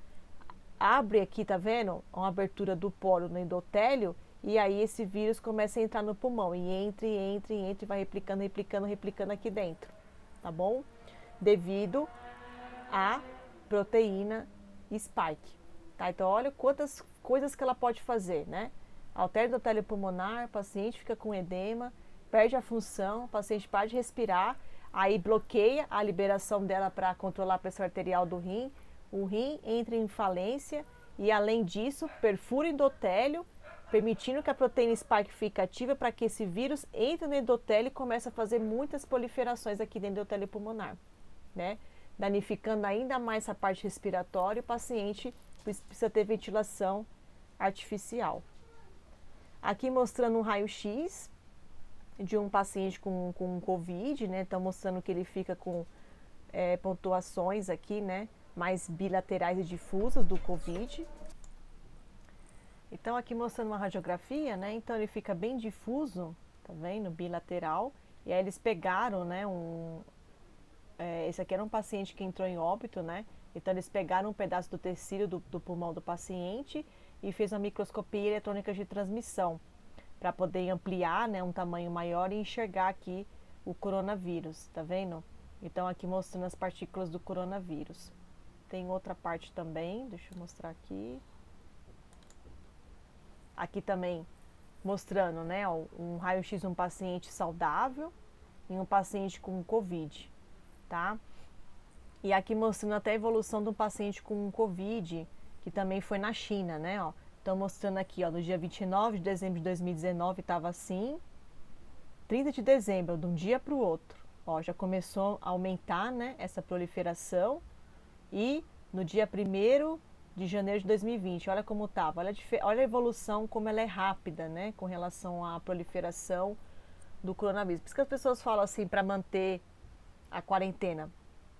abre aqui, tá vendo? Uma abertura do poro no endotélio, e aí esse vírus começa a entrar no pulmão, e entra, vai replicando aqui dentro, tá bom? Devido à proteína Spike, tá? Então, olha quantas coisas que ela pode fazer, né? Altera o endotélio pulmonar, o paciente fica com edema, perde a função, o paciente para de respirar, aí bloqueia a liberação dela para controlar a pressão arterial do rim, o rim entra em falência e, além disso, perfura o endotélio, permitindo que a proteína Spike fique ativa para que esse vírus entre no endotélio e comece a fazer muitas proliferações aqui dentro do endotélio pulmonar, né? Danificando ainda mais a parte respiratória, o paciente precisa ter ventilação artificial. Aqui mostrando um raio-x de um paciente com Covid, né? Então mostrando que ele fica com pontuações aqui, né? Mais bilaterais e difusas do Covid. Então aqui mostrando uma radiografia, né? Então ele fica bem difuso, tá vendo? Bilateral. E aí eles pegaram, né? Esse aqui era um paciente que entrou em óbito, né? Então eles pegaram um pedaço do tecido do pulmão do paciente e fez uma microscopia eletrônica de transmissão para poder ampliar, né, um tamanho maior e enxergar aqui o coronavírus, tá vendo? Então aqui mostrando as partículas do coronavírus. Tem outra parte também, deixa eu mostrar aqui. Aqui também mostrando, né, ó, um raio-x de um paciente saudável e um paciente com Covid, tá? E aqui mostrando até a evolução de um paciente com Covid, que também foi na China, né, ó. Então mostrando aqui, ó, no dia 29 de dezembro de 2019 estava assim, 30 de dezembro, de um dia para o outro, ó, já começou a aumentar, né, essa proliferação, e no dia 1º de janeiro de 2020, olha como estava, olha a evolução, como ela é rápida, né, com relação à proliferação do coronavírus. Por isso que as pessoas falam assim, para manter a quarentena,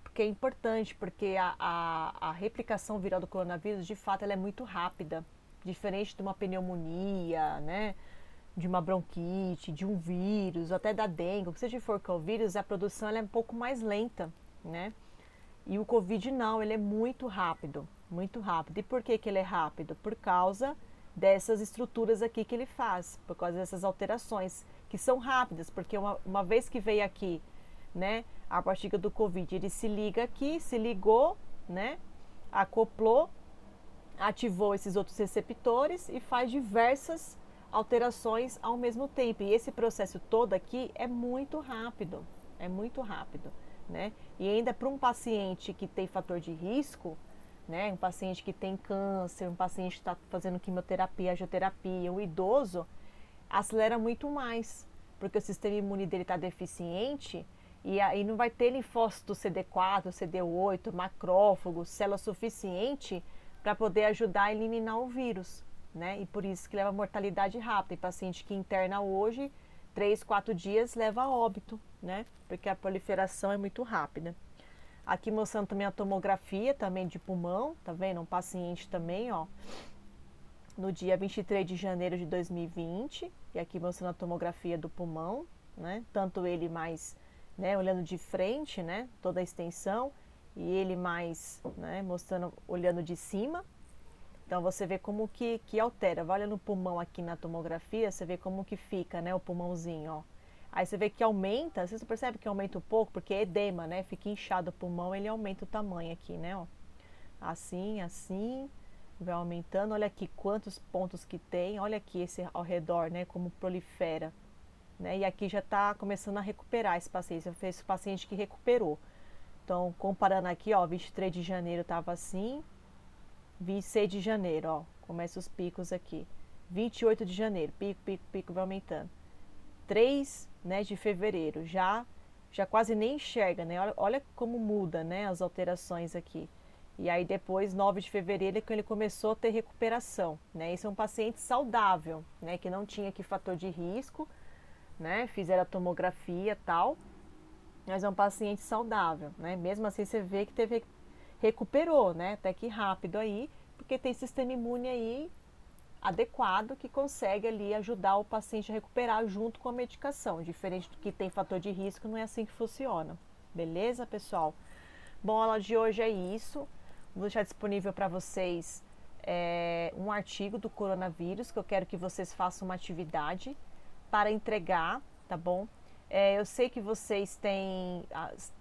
porque é importante, porque a replicação viral do coronavírus, de fato, ela é muito rápida, diferente de uma pneumonia, né, de uma bronquite, de um vírus, até da dengue, o que seja for que é o vírus, a produção ela é um pouco mais lenta, né? E o Covid não, ele é muito rápido, muito rápido. E por que que ele é rápido? Por causa dessas estruturas aqui que ele faz, por causa dessas alterações, que são rápidas, porque uma vez que veio aqui, né, a partícula do Covid, ele se liga aqui, se ligou, né, acoplou, ativou esses outros receptores e faz diversas alterações ao mesmo tempo. E esse processo todo aqui é muito rápido, né? E ainda para um paciente que tem fator de risco, né, um paciente que tem câncer, um paciente que está fazendo quimioterapia, radioterapia, um idoso, acelera muito mais, porque o sistema imune dele está deficiente e aí não vai ter linfócito CD4, CD8, macrófago, célula suficiente para poder ajudar a eliminar o vírus, né? E por isso que leva a mortalidade rápida. Tem paciente que interna hoje, 3, 4 dias leva a óbito, né? Porque a proliferação é muito rápida. Aqui mostrando também a tomografia também de pulmão, tá vendo? Um paciente também, ó, no dia 23 de janeiro de 2020, e aqui mostrando a tomografia do pulmão, né? Tanto ele mais, né, olhando de frente, né, toda a extensão, e ele mais, né, mostrando, olhando de cima. Então você vê como que altera. Vai olhando no pulmão aqui na tomografia, você vê como que fica, né, o pulmãozinho, ó. Aí você vê que aumenta, você percebe que aumenta um pouco, porque é edema, né, fica inchado o pulmão, ele aumenta o tamanho aqui, né, ó. Assim, assim, vai aumentando. Olha aqui quantos pontos que tem, olha aqui esse ao redor, né, como prolifera, né. E aqui já está começando a recuperar esse paciente, esse paciente que recuperou. Então, comparando aqui, ó, 23 de janeiro estava assim, 26 de janeiro, ó, começa os picos aqui. 28 de janeiro, pico, pico, pico, vai aumentando. 3, né, de fevereiro, já quase nem enxerga, né? Olha como muda, né, as alterações aqui. E aí depois, 9 de fevereiro, é que ele começou a ter recuperação, né? Esse é um paciente saudável, né, que não tinha aqui fator de risco, né? Fizeram a tomografia e tal, mas é um paciente saudável, né? Mesmo assim você vê que recuperou, né? Até que rápido aí, porque tem sistema imune aí adequado que consegue ali ajudar o paciente a recuperar junto com a medicação. Diferente do que tem fator de risco, não é assim que funciona. Beleza, pessoal? Bom, a aula de hoje é isso. Vou deixar disponível para vocês um artigo do coronavírus, que eu quero que vocês façam uma atividade para entregar, tá bom? Eu sei que vocês têm,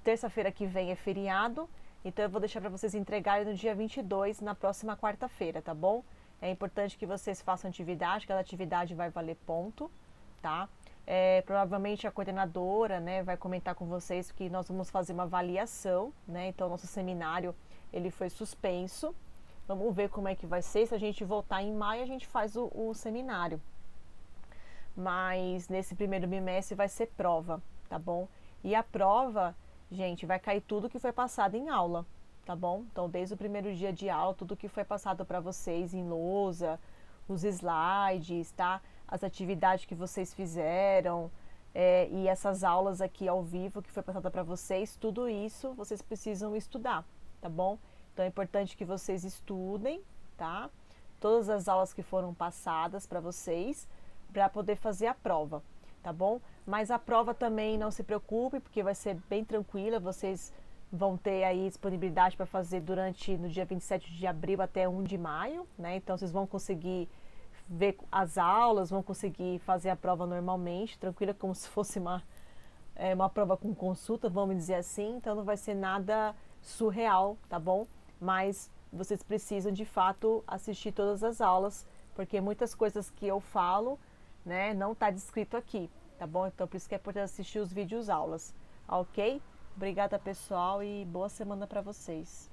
terça-feira que vem é feriado, então eu vou deixar para vocês entregarem no dia 22, na próxima quarta-feira, tá bom? É importante que vocês façam atividade, cada atividade vai valer ponto, tá? Provavelmente a coordenadora, né, vai comentar com vocês que nós vamos fazer uma avaliação, né? Então, nosso seminário, ele foi suspenso. Vamos ver como é que vai ser. Se a gente voltar em maio, a gente faz o seminário. Mas nesse primeiro bimestre vai ser prova, tá bom? E a prova, gente, vai cair tudo que foi passado em aula, tá bom? Então, desde o primeiro dia de aula, tudo que foi passado para vocês em lousa, os slides, tá? As atividades que vocês fizeram, e essas aulas aqui ao vivo que foi passada para vocês, tudo isso vocês precisam estudar, tá bom? Então, é importante que vocês estudem, tá? Todas as aulas que foram passadas para vocês, para poder fazer a prova, tá bom? Mas a prova também não se preocupe, porque vai ser bem tranquila, vocês vão ter aí disponibilidade para fazer no dia 27 de abril até 1 de maio, né? Então vocês vão conseguir ver as aulas, vão conseguir fazer a prova normalmente, tranquila, como se fosse uma prova com consulta, vamos dizer assim, então não vai ser nada surreal, tá bom? Mas vocês precisam de fato assistir todas as aulas, porque muitas coisas que eu falo, né, não está descrito aqui, tá bom? Então por isso que é importante assistir os vídeos aulas, ok? Obrigada, pessoal, e boa semana para vocês.